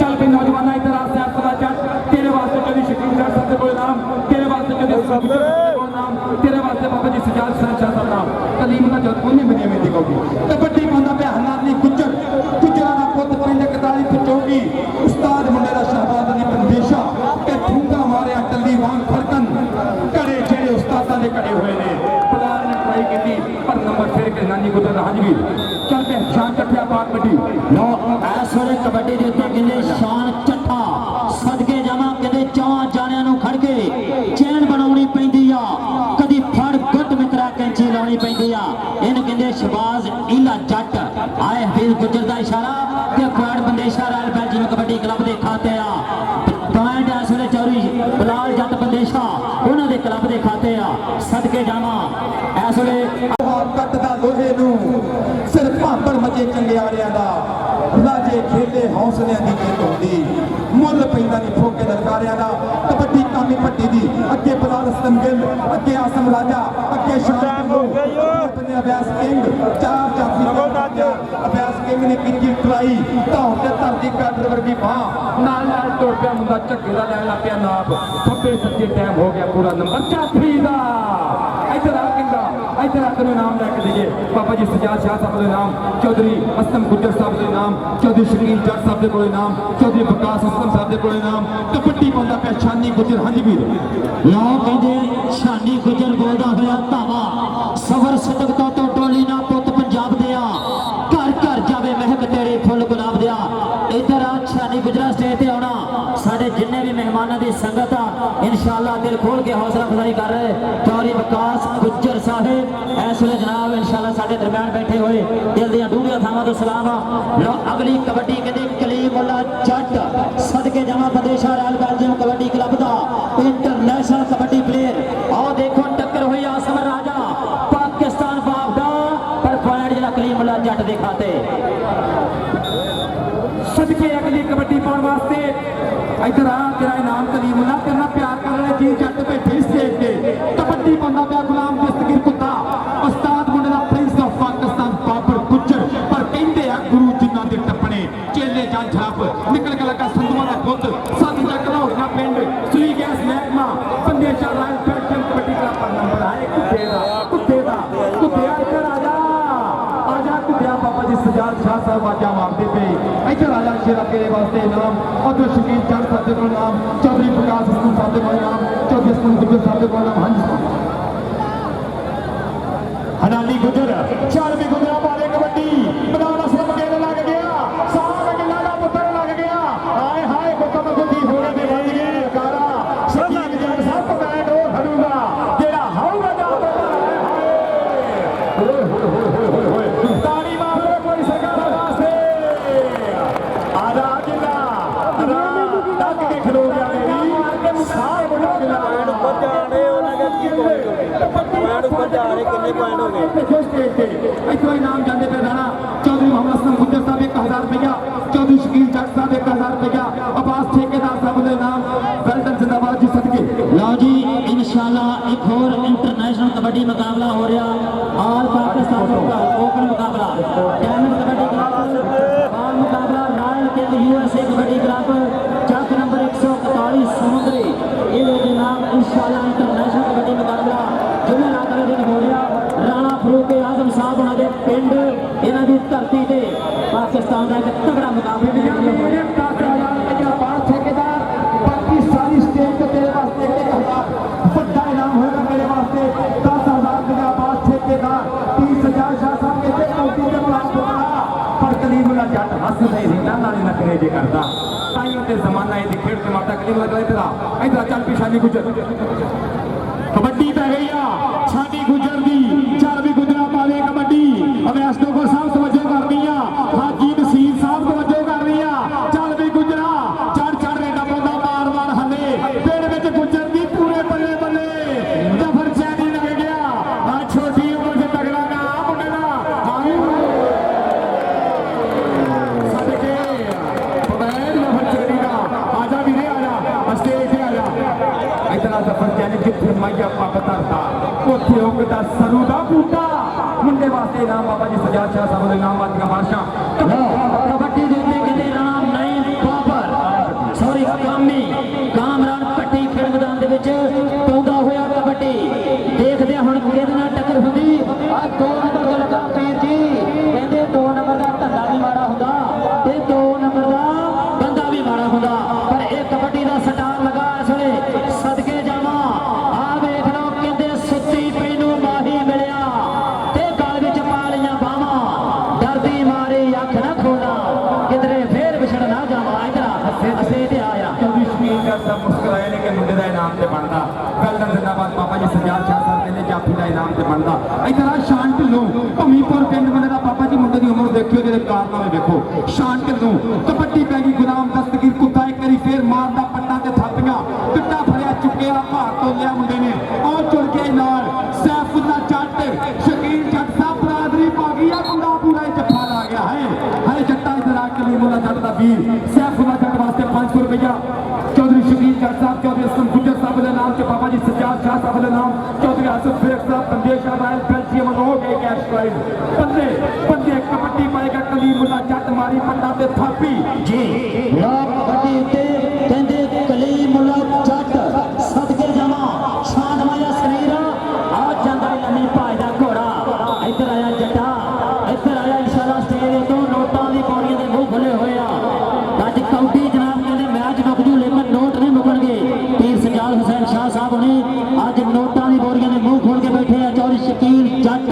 ਚੱਲ ਵੀ ਨੌਜਵਾਨਾ ਇੱਧਰ ਆ ਸਿਆਸਤ ਦਾ ਜੱਟ ਤੇਰੇ ਵਾਸਤੇ ਕਦੀ ਸ਼ਕੀਲ ਜੱਟ ਸਾਹਿਬ ਦੇ ਕੋਲ ਨਾਮ ਤੇਰੇ ਵਾਸਤੇ ਕਦੀ ਸਬੂਤ ਕੋਲ ਨਾਮ ਤੇਰੇ ਵਾਸਤੇ ਬਾਬਾ ਜੀ ਸਜਾਦ ਸਿੰਘ ਸ਼ਾਹ ਸਾਹਿਬ ਨਾਮ ਕਲੀਮ ਦਾ ਜਦ ਉਹਨੇ ਮੇਰੇ ਵਿੱਚ ਦਿਖਾਉਗੀ ਕਬੱਡੀ ਪਾਉਂਦਾ ਪਿਆ ਹਨਾਨੀ ਗੁੱਜਰਾਂ ਦਾ ਪੁੱਤ ਪਿੰਡ 41 ਪਚੋਗੀ ਉਸਤਾਦ ਮੁੰਡੇ ਦਾ ਸ਼ਹਿਬਾਜ਼ ਦੀ ਬੰਦੇਸ਼ਾ ਤੇ ਠੁੰਗਾ ਮਾਰਿਆ ਟੱਲੀ ਵਾਂਗ ਖੜਕਣ ਕੜੇ ਜਿਹੜੇ ਉਸਤਾਦਾਂ ਦੇ ਕੜੇ ਹੋਏ ਨੇ ਬਲਾਲ ਨੇ ਟਰਾਈ ਕੀਤੀ ਪਰ ਨੰਬਰ ਫੇਰ ਕੇ ਨਾਨੀ ਗੁੱਜਰ ਦਾ ਹਾਜ਼ਰੀ ਚੱਲ ਪਿਆ ਸ਼ਾਨ ਚੱਠਿਆ ਪਾਕ ਕਬੱਡੀ ਲੋ ਇਸ ਵੇਲੇ ਕਬੱਡੀ ਦੇ ਉੱਤੇ ਕਹਿੰਦੇ ਸ਼ਾਨ ਚੱਠਾ ਸਦਕੇ ਜਾਵਾਂ ਕਹਿੰਦੇ ਚੌਹਾਂ ਜਾਣਿਆਂ ਨੂੰ ਖੜ ਕੇ ਚੈਨ ਬਣਾਉਣੀ ਪੈਂਦੀ ਆ ਕਦੀ ਫੜ ਗੁੱਟ ਮਿੱਤਰਾ ਕੈਂਚੀ ਲਾਉਣੀ ਪੈਂਦੀ ਆ ਇਹਨੂੰ ਕਹਿੰਦੇ ਸ਼ਬਾਜ਼ ਇਲਾ ਜੱਟ ਆਏ ਹਫੀਜ਼ ਗੁੱਜਰ ਦਾ ਇਸ਼ਾਰਾ ਤੇ ਕੁਆੜ Bandesha royal Belgium kabaddi club ਦੇ ਖਾਤੇ ਆ ਪੁਆਇੰਟ ਇਸ ਵੇਲੇ ਚੌਰੀ ਬਲਾਲ ਜੱਟ ਬੰਦੇਸ਼ਾ ਉਹਨਾਂ ਦੇ ਕਲੱਬ ਦੇ ਖਾਤੇ ਆ ਸਦਕੇ ਜਾਵਾਂ ਇਸ ਵੇਲੇ ਕੱਟਦਾ ਲੋਹੇ ਨੂੰ ਸਿਰ ਭਾਂਬੜ ਮਚੇ ਚੰਗਿਆੜਿਆਂ ਦਾ ਰਾਜੇ ਖੇਡੇ ਹੌਸਲਿਆਂ ਦੀ ਜਿੱਤ ਹੁੰਦੀ ਮੁੱਲ ਪੈਂਦਾ ਨਹੀਂ ਫੋਕੇ ਦਰਕਾਰਿਆਂ ਦਾ ਕਬੱਡੀ ਕਾਮੀ ਭੱਟੀ ਦੀ ਅੱਗੇ ਬਲਾਲ ਹਸਨ ਗਿੱਲ ਅੱਗੇ ਆਸਮ ਰਾਜਾ ਅੱਗੇ ਸ਼ਾਨ ਆਪਣੇ ਅਭਿਆਸ ਕਿੰਗ ਚਾਰ ਚਾਫੀ ਅਭਿਆਸ ਕਿੰਗ ਨੇ ਕੀਤੀ ਟਰਾਈ ਧੌਣ ਤੇ ਧਰਤੀ ਕਾਦਰ ਵਰਗੀ ਬਾਹ ਨਾਲ ਤੋੜ ਪਿਆ ਮੁੰਡਾ ਝੱਗੇ ਦਾ ਲੈਣ ਲੱਗ ਪਿਆ ਨਾਪ ਖੱਬੇ ਸੱਜੇ ਟਾਈਮ ਹੋ ਗਿਆ ਪੂਰਾ ਨੰਬਰ ਚਾਫੀ ਦਾ ਇੱਧਰ ਆ ਕਿੰਦਾ ਇੱਧਰ ਆ ਤੈਨੂੰ ਨਾਮ ਲੈ ਕੇ ਦਈਏ ਬਾਬਾ ਜੀ ਸਜਾਦ ਸ਼ਾਹ ਸਾਹਿਬ ਦੇ ਨਾਮ ਚੌਧਰੀ ਅਸਲਮ ਗੁੱਜਰ ਸਾਹਿਬ ਦੇ ਨਾਮ ਚੌਧਰੀ ਸ਼ਕੀਲ ਜੱਟ ਸਾਹਿਬ ਦੇ ਕੋਲੇ ਨਾਮ ਚੌਧਰੀ ਵਿਕਾਸ ਅਸਲਮ ਸਾਹਿਬ ਦੇ ਕੋਲੇ ਨਾਮ ਕਬੱਡੀ ਪਾਉਂਦਾ ਪਿਆ ਸ਼ਾਨੀ ਗੁੱਜਰ ਹਾਂਜੀ ਵੀਰ ਲੋ ਕਹਿੰਦੇ ਸ਼ਾਨੀ ਗੁੱਜਰ ਬੋਲਦਾ ਹੋਇਆ ਧਾਵਾ ਸਫਰ ਸਦਕ ਤੋਂ ਟੋਲੀ ਨਾ ਪੁੱਤ ਪੰਜਾਬ ਦਿਆ ਘਰ ਘਰ ਜਾਵੇ ਮਹਿਕ ਤੇਰੇ ਫੁੱਲ ਗੁਲਾਬ ਦਿਆ ਇੱਧਰ ਆ ਸ਼ਾਨੀ ਗੁੱਜਰਾ ਸਟੇਜ ਤੇ ਆਉਣਾ ਸਾਡੇ ਜਿੰਨੇ ਵੀ ਮਹਿਮਾਨਾਂ ਦੀ ਸੰਗਤ ਆ ਇਨਸ਼ਾਅੱਲਾ ਦਿਲ ਖੋਲ ਕੇ ਹੌਸਲਾ ਅਫਜ਼ਾਈ ਕਰ ਰਹੇ ਚੌਧਰੀ ਵਿਕਾਸ ਗੁੱਜਰ ਸਾਹਿਬ ਇਸ ਵੇਲੇ ਜਨਾਬ ਇਨਸ਼ਾਅੱਲਾ ਸਾਡੇ ਦਰਮਿਆਨ ਬੈਠੇ ਹੋਏ ਦਿਲ ਦੀਆਂ ਡੂੰਘੀਆਂ ਥਾਵਾਂ ਤੋਂ ਸਲਾਮ ਆ ਲੋ ਅਗਲੀ ਕਬੱਡੀ ਕਹਿੰਦੇ ਕਲੀਮੁੱਲਾ ਜੱਟ ਸਦਕੇ ਜਾਵਾਂ Bandesha royal Belgium kabaddi club ਦਾ ਇੰਟਰਨੈਸ਼ਨਲ ਕਬੱਡੀ ਪਲੇਅਰ ਆਓ ਦੇਖੋ ਟੱਕਰ ਹੋਈ ਆਸਮ ਰਾਜਾ ਪਾਕਿਸਤਾਨ ਬਾਪ ਦਾ ਪਰ ਪੁਆਇੰਟ ਜਿਹੜਾ ਕਲੀਮੁੱਲਾ ਜੱਟ ਦੇ ਖਾਤੇ ਸਦਕੇ ਅਗਲੀ ਕਬੱਡੀ ਪਾਉਣ ਵਾਸਤੇ ਇੱਧਰ ਆ ਤੇਰਾ ਇਨਾਮ ਕਲੀਮੁੱਲਾ ਤੇਰਾ ਪਿਆਰ ਕਰਨ ਵਾਲੇ ਜੀ ਜੱਟ ਬੈਠੇ ਸਟੇਜ ਤੇ ਕਬੱਡੀ ਪਾਉਂਦਾ ਪਿਆ ਗੁਲਾਮ ਦਸਤਗੀਰ ਕੁੱਤਾ ਉਸਤਾਦ ਮੁੰਡੇ ਦਾ ਪ੍ਰਿੰਸ ਆਫ ਪਾਕਿਸਤਾਨ ਬਾਬਰ ਗੁੱਜਰ ਪਰ ਕਹਿੰਦੇ ਆ ਗੁਰੂ ਜਿਨ੍ਹਾਂ ਦੇ ਟੱਪਣੇ ਚੇਲੇ ਜਾਂ ਛਾਪ ਨਿਕਲ ਕੇ ਲੱਗਾ ਸੰਧੂਆਂ ਦਾ ਪੁੱਤ ਸਾਡੀ ਦਾ ਘਲੌੜੀਆਂ ਪਿੰਡ ਸੂਈ ਗੈਸ ਮਹਿਕਮਾ Bandesha royal Belgium kabaddi club ਦਾ ਨੰਬਰ ਆਏ ਕੁੱਤਿਆ ਇੱਧਰ ਆ ਜਾ ਕੁੱਤਿਆ ਬਾਬਾ ਜੀ ਸਜਾਦ ਸ਼ਾਹ ਸਾਹਿਬ ਆਜਾ ਮਾਰਦੇ ਪਏ ਇੱਧਰ ਆ ਜਾ ਸ਼ੇਰਾ ਤੇਰੇ ਵਾਸਤੇ ਨਾਮ ਉਧਰ ਸ਼ਕੀਲ ਜੱਟ ਸਾਹਿਬ ਦੇ ਕੋਲ ਨਾਮ ਚੌਧਰੀ ਵਿਕਾਸ ਸਿੰਘ ਸਾਹਿਬ ਦੇ ਕੋਲ ਨਾਮ ਚੌਧਰੀ ਸਿੰਘ ਗੁੱਜਰ ਸਾਹਿਬ ਦੇ ਕੋਲ ਨਾਮ ਹਾਂਜੀ ਹਨਾਨੀ ਗੁੱਜਰ ਚੱਲ ਵੀ ਗੁੱਜਰਾ ਪਾਲੇ ਕਬੱਡੀ ਬਲਾਲ ਅਸਲਮ ਗਿੱਲ ਲੱਗ ਗਿਆ ਸਾਹ ਗਿੱਲਾਂ ਦਾ ਪੁੱਤਰ ਲੱਗ ਗਿਆ ਆਏ ਹਾਏ ਹੁਕਮ ਗੁੱਦੀ ਹੋਣੇ ਦੇ ਵੱਜ ਗਏ ਕਾਰਾ ਸ਼ਕੀਲ ਜੱਟ ਸਾਹਿਬ ਪੈਂਟ ਉਹ ਖੜੂਗਾ ਜਿਹੜਾ ਹਾਊਗਾ ਜਾ ਤਾੜੀ ਮਾਰੋ ਕੋਈ ਸਰਕਾਰ ਵਾਸਤੇ ਆਦਾ ਗਿੱਲਾ ਤੱਕ ਕੇ ਖਲੋ ਗਿਆ ਮੇਰੀ ਸਾਹ ਬੜਾ ਗਿੱਲਾ ਉੱਪਰ ਜਾ ਰਹੇ ਉਹਨਾਂ ਦੇ ਕੀ ਪੁਆਇੰਟ ਉੱਪਰ ਜਾ ਰਹੇ ਕਿੰਨੇ ਪੁਆਇੰਟ ਹੋ ਗਏ ਇੱਥੋਂ ਇਨਾਮ ਜਾਂਦੇ ਪਏ ਦਾਣਾ ਚੌਧਰੀ ਮੁਹੰਮਦ ਹਸਨ ਗੁੱਜਰ ਸਾਹਿਬ 1000 ਰੁਪਇਆ ਚੌਧਰੀ ਸ਼ਕੀਲ ਜੱਟ ਸਾਹਿਬ 1000 ਰੁਪਇਆ ਅਬਾਸ ਠੇਕੇਦਾਰ ਸਾਹਿਬ ਦੇ ਨਾਮ ਵੈਲਡਨ ਜ਼ਿੰਦਾਬਾਦ ਜੀ ਸਦਕੇ ਲਓ ਜੀ ਇਨਸ਼ਾਅੱਲਾ ਇੱਕ ਹੋਰ ਇੰਟਰਨੈਸ਼ਨਲ ਕਬੱਡੀ ਮੁਕਾਬਲਾ ਹੋ ਰਿਹਾ ਆਲ ਪਾਕਿਸਤਾਨ ਦਾ ਓਪਨ ਮੁਕਾਬਲਾ ਡਾਇਮੰਡ ਕਬੱਡੀ ਕਲੱਬ ਆਲ ਮੁਕਾਬਲਾ royal king USA kabaddi club ਚੱਕ ਨੰਬਰ 141 ਸਮੁੰਦਰੀ ਇਹਦੇ ਦੇ ਨਾਮ ਇਨਸ਼ਾਅੱਲਾ ਇੰਟਰਨੈਸ਼ਨਲ ਕਬੱਡੀ ਮੁਕਾਬਲਾ ਜਿਵੇਂ ਰਾਤ ਵਾਲੇ ਦਿਨ ਹੋ ਰਿਹਾ ਰਾਣਾ ਫਰੂਕ ਆਜ਼ਮ ਸਾਹਿਬ ਉਹਨਾਂ ਦੇ ਪਿੰਡ ਇਹਨਾਂ ਦੀ ਧਰਤੀ ਤੇ ਪਾਕਿਸਤਾਨ ਦਾ ਇੱਕ ਤਗੜਾ ਮੁਕਾਬਲਾ ਵੀ ਹੋ ਰਿਹਾ ਠੇਕੇਦਾਰ ਬਾਕੀ ਸਾਰੀ ਸਟੇਜ ਤੇ ਤੇਰੇ ਵਾਸਤੇ ਵੱਡਾ ਇਨਾਮ ਹੋਏਗਾ ਮੇਰੇ ਵਾਸਤੇ 10,000 ਰੁਪਇਆ ਬਾਅਦ ਠੇਕੇਦਾਰ 30,000 ਸ਼ਾਹ ਸਾਹਿਬ ਕਹਿੰਦੇ ਕੌਂਟੀ ਤੇ ਮੁਲਾਕ ਹੋਣਾ ਪਰ ਕਲੀਮੁੱਲਾ ਜੱਟ ਹੱਸਦਾ ਹੀ ਰਹਿੰਦਾ ਨਾਲੇ ਨਖਰੇ ਜੇ ਕਰਦਾ ਤਾਈਓ ਤੇ ਜ਼ਮਾਨਾ ਇਹਦੀ ਖੇਡ ਤੇ ਮਾਤਾ ਕਲੀਮੁੱਲਾ ਇੱਧਰ ਚੱਲ ਪੀ ਸ਼ਾਨੀ ਗੁੱਜਰ ਕਬੱਡੀ ਪੈ ਗਈ ਆ ਸ਼ਾਨੀ ਗੁੱਜਰ ਦੀ ਚੱਲ ਵੀ ਗੁੱਜਰਾ ਪਾਵੇ ਕਬੱਡੀ ਅਵਿਆਸ ਡੋਗਰ ਸਾਹਿਬ ਤਵੱਜੋ ਕਰਨੀ ਆ ਹਾਜੀ ਨਸੀਰ ਸਾਹਿਬ ਤਵੱਜੋ ਕਰਨੀ ਆ ਚੱਲ ਵੀ ਗੁੱਜਰਾ ਚੜ ਰੇਡਾ ਪਾਉਂਦਾ ਮਾਰ ਹੱਲੇ ਪਿੰਡ ਵਿੱਚ ਗੁੱਜਰ ਦੀ ਪੂਰੇ ਬੱਲੇ ਜਫਰ ਚੈਨੀ ਲੱਗ ਗਿਆ ਆ ਛੋਟੀ ਉਮਰ ਦੇ ਤਗੜਾ ਨਾ ਮੁੰਡੇ ਦਾ ਸਦਕੇ ਪਵੈਰ ਜਫਰ ਚੈਨੀ ਦਾ ਆਜਾ ਵੀਰੇ ਆਜਾ ਸਟੇਜ ਤੇ ਆਜਾ ਇੱਧਰ ਆ ਜ਼ਫਰ ਚੈਨੀ ਜਿੱਥੇ ਮਾਈਆ ਉੱਥੇ ਉੱਗਦਾ ਸਰੂ ਦਾ ਬੂਟਾ ਮੁੰਡੇ ਵਾਸਤੇ ਇਨਾਮ ਬਾਬਾ ਜੀ ਸਜਾਦ ਸ਼ਾਹ ਸਾਹਿਬ ਦੇ ਨਾਮ ਵਾਦੀਆਂ ਬਾਦਸ਼ਾਹ ਕਬੱਡੀ ਦੇ ਉੱਤੇ ਕਹਿੰਦੇ ਰਾਮ ਨਹੀਂ ਬਾਬਰ ਸੌਰੀ ਕਾਮਰਾਨ ਪੱਟੀ ਖੇਡ ਮੈਦਾਨ ਦੇ ਵਿੱਚ ਪਾਉਂਦਾ ਹੋਇਆ ਕਬੱਡੀ ਦੇਖਦੇ ਹੁਣ ਕਿਹਦੇ ਨਾਲ ਟੱਕਰ ਹੁੰਦੀ ਆ 2 ਨੰਬਰ ਦਾ ਲੱਗਾ ਪੀਰ ਜੀ ਕਹਿੰਦੇ 2 ਨੰਬਰ ਦਾ ਧੰਦਾ ਵੀ ਮਾੜਾ ਹੁੰਦਾ ਤੇ 2 ਨੰਬਰ ਦਾ ਬੰਦਾ ਵੀ ਮਾੜਾ ਹੁੰਦਾ ਪਰ ਇਹ ਕਬੱਡੀ ਦਾ ਸਟਾਰ ਲਗਾ ਇਸ ਵੇਲੇ ਸਦਕੇ ਜਾਵਾਂ ਆ ਵੇਖ ਲਓ ਕਹਿੰਦੇ ਸੁੱਤੀ ਪਈ ਨੂੰ ਮਾਹੀ ਮਿਲਿਆ ਤੇ ਗਲ ਵਿੱਚ ਪਾ ਲਈਆਂ ਬਾਹਾਂ ਡਰਦੀ ਮਾਰੀ ਅੱਖ ਨਾ ਖੋਲਾਂ ਕਿਧਰੇ ਫੇਰ ਵਿਛੜ ਨਾ ਜਾਵਾਂ ਇਧਰ ਹੱਸੇ ਤੇ ਆਇਆ ਚੌਧਰੀ ਸ਼ਮੀਰ ਜੱਟ ਸਾਹਿਬ ਮੁਸਕਰਾਏ ਨੇ ਕਿ ਮੁੰਡੇ ਦਾ ਇਨਾਮ ਤੇ ਬਣਦਾ ਵੈਲਡਨ ਜ਼ਿੰਦਾਬਾਦ ਬਾਬਾ ਜੀ ਸਜਾਦ ਸ਼ਾਹ ਸਾਹਿਬ ਕਹਿੰਦੇ ਜਾਫੀ ਦਾ ਇਨਾਮ ਤੇ ਬਣਦਾ ਇਧਰ ਆ ਸ਼ਾਨ ਢਿੱਲੋਂ ਭਮੀਪੁਰ ਪਿੰਡ ਵਾਲੇ ਦਾ ਬਾਬਾ ਜੀ ਮੁੰਡੇ ਦੀ ਉਮਰ ਦੇਖਿਓ ਜਿਹਦੇ ਕਾਰਨਾਮੇ ਵੇਖੋ ਸ਼ਾਨ ਢਿੱਲੋਂ ਕਬੱਡੀ ਪੈ ਗਈ ਗੁਲਾਮ ਦਸਤਗੀਰ ਕੁੱਤਾ ਇੱਕ ਵਾਰੀ ਫੇਰ ਮਾਰਦਾ ਪੱਟਾਂ ਤੇ ਥਾਪੀਆਂ ਕਿੱਟਾ ਫੜਿਆ ਚੁੱਕਿਆ ਭਾਰ ਤੋਂ ਲਿਆ ਮੁੰਡੇ ਨੇ ਉਹ ਚੁੜ ਕੇ ਨਾਲ ਸੈਫੁੱਲਾ ਜੱਟ ਸ਼ਕੀਲ ਜੱਟ ਸਾਹਿਬ ਬਰਾਦਰੀ ਪਾ ਗਈ ਆ ਮੁੰਡਾ ਪੂਰਾ ਹੀ ਜੱਫਾ ਲਾ ਗਿਆ ਹੈ ਜੱਟਾ ਇਧਰ ਆ ਕਲੀਮੁੱਲਾ ਜੱਟ ਦਾ ਵੀਰ ਸੈਫੁੱਲਾ ਜੱਟ ਵਾਸਤੇ 500 ਰੁਪਇਆ ਚੌਧਰੀ ਸ਼ਕੀਲ ਜੱਟ ਸਾਹਿਬ ਚੌਧਰੀ ਅਸਲਮ ਗੁੱਜਰ ਸਾਹਿਬ ਦੇ ਨਾਮ ਤੇ ਬਾਬਾ ਜੀ ਸਜਾਦ ਸ਼ਾਹ ਸਾਹਿਬ ਦੇ ਨਾਮ ਚੌਧਰੀ ਆਸਫ ਫੇਕ ਸਾਹਿਬ ਬੰਦੇਸ਼ਾ ਰਾਇਲ ਬੈਲਜੀਅਮ ਹੋ ਗਏ ਕੈਸ਼ ਪ੍ਰਾਈਜ਼ ਬੰਦੇ ਕਬੱਡੀ ਪਾਏਗਾ ਕਲੀਮੁੱਲਾ ਜੱਟ ਮਾਰੀ ਪੱਟਾਂ ਤੇ ਥਾਪੀ ਜੀ ਲੋਕ ਕਬੱਡੀ ਉੱਤੇ ਕਹਿੰਦੇ ਕਲੀਮੁੱਲਾ ਜੱਟ ਸਦਕੇ ਜਾਵਾਂ ਸ਼ਾਨਮਾਇਆ ਸਰੀਰ ਆ ਜਾਂਦਾ ਲੰਮੀ ਭਾਜ ਦਾ ਘੋੜਾ ਇੱਧਰ ਆਇਆ ਜੱਟਾ ਇੱਧਰ ਆਇਆ ਇਨਸ਼ਾਅੱਲਾ ਸਟੇਜ ਤੋਂ ਨੋਟਾਂ ਦੀ ਪੌੜੀਆਂ ਦੇ ਮੂੰਹ ਖੁੱਲੇ ਹੋਏ ਆ ਅੱਜ ਕੌਡੀ ਜਨਾਬ ਕਹਿੰਦੇ ਮੈਚ ਮੁੱਕ ਜੂ ਲੇਕਿਨ ਨੋਟ ਨਹੀਂ ਮੁੱਕਣਗੇ ਪੀਰ ਸਜਾਦ ਹੁਸੈਨ ਸ਼ਾਹ ਸਾਹਿਬ ਨੇ ਅੱਜ ਨੋਟਾਂ ਦੀ ਬੋਰੀਆਂ ਦੇ ਮੂੰਹ ਖੋਲ ਕੇ ਬੈਠੇ ਆ ਚੌਧਰੀ ਸ਼ਕੀਲ ਜੱਟ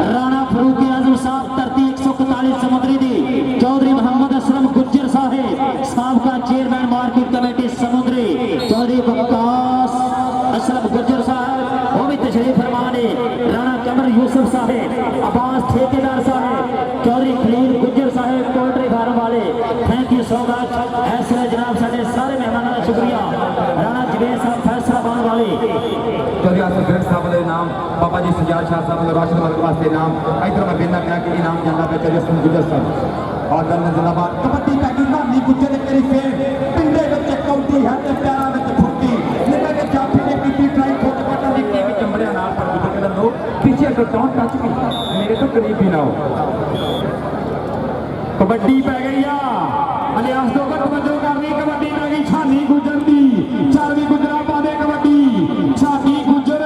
ਰਾਣਾ ਫਰੂਕ ਆਜ਼ਮ ਸਾਹਿਬ ਧਰਤੀ 141 ਸਮੁੰਦਰੀ ਦੀ ਚੌਧਰੀ ਮੁਹੰਮਦ ਅਸਲਮ ਗੁੱਜਰ ਸਾਹਿਬ ਸਾਬਕਾ ਚੇਅਰਮੈਨ ਮਾਰਕੀਟ ਕਮੇਟੀ ਸਮੁੰਦਰੀ ਚੌਧਰੀ ਬਕਾਸ ਅਸਲਮ ਗੁੱਜਰ ਸਾਹਿਬ ਉਹ ਵੀ ਤਸ਼ਰੀਫ ਫਰਮਾ ਨੇ ਰਾਣਾ ਕਮਰ ਯੂਸਫ ਸਾਹਿਬ ਅਬਾਸ ਠੇਕੇਦਾਰ ਸਾਹਿਬ ਚੌਧਰੀ ਖਲੀਲ ਗੁੱਜਰ ਸਾਹਿਬ ਪੋਲਟਰੀ ਫਾਰਮ ਵਾਲੇ ਥੈਂਕ ਯੂ ਸੋ ਮਚ ਐਸੇ ਜਨਾਬ ਸਾਡੇ ਸਾਰੇ ਮਹਿਮਾਨਾਂ ਦਾ ਸ਼ੁਕਰੀਆ ਰਾਣਾ ਜਵੇਦ ਸਾਹਿਬ ਫੈਸਲਾਬਾਦ ਵਾਲੇ ਚੌਧਰੀ ਆਸਫ ਫੇਕ ਸਾਹਿਬ ਦੇ ਨਾਮ ਬਾਬਾ ਜੀ ਸਜਾਦ ਸ਼ਾਹ ਸਾਹਿਬ ਦੇ ਰਾਸ਼ਨ ਵਰਗ ਵਾਸਤੇ ਨਾਮ ਇਧਰ ਮੈਂ ਬੇਨਾ ਕਿਹਾ ਕਿ ਇਨਾਮ ਜਾਂਦਾ ਪਿਆ ਚੌਧਰੀ ਅਸਲਮ ਗੁੱਜਰ ਸਾਹਿਬ ਆਦਰ ਜ਼ਿੰਦਾਬਾਦ ਕਬੱਡੀ ਪੈ ਗਈ ਨਾਨੀ ਗੁੱਜਰ ਦੇ ਕਰੀ ਫੇਰ ਪਿੰਡੇ ਵਿੱਚ ਕੌਡੀ ਹੈ ਤੇ ਪਿਆਰਾਂ ਵਿੱਚ ਫੁੱਟੀ ਨਿਕਲ ਕੇ ਜਾਫੀ ਨੇ ਕੀਤੀ ਟਰਾਈ ਖੁੱਟ ਪਟਾ ਦੀ ਕੀ ਵਿੱਚ ਚੰਬੜਿਆ ਨਾਲ ਪਰ ਗੁੱਜਰ ਕਹਿੰਦਾ ਲੋ ਪਿੱਛੇ ਅਗਰ ਡੋਂਟ ਟੱਚ ਕੀ ਮੇਰੇ ਤੋਂ ਕਰੀਬ ਵੀ ਨਾ ਹੋ ਕਬੱਡੀ ਪੈ ਗਈ ਆ ਅਲਿਆਸ ਤੋਂ ਤਵੱਜੋ ਕਰਨੀ ਕਬੱਡੀ ਪੈ ਗਈ ਛਾਨੀ ਗੁੱਜਰ ਦੀ ਚਰਵੀ ਗੁੱਜਰਾ ਪਾਦੇ ਕਬੱਡੀ ਛਾਨੀ ਗੁੱਜਰ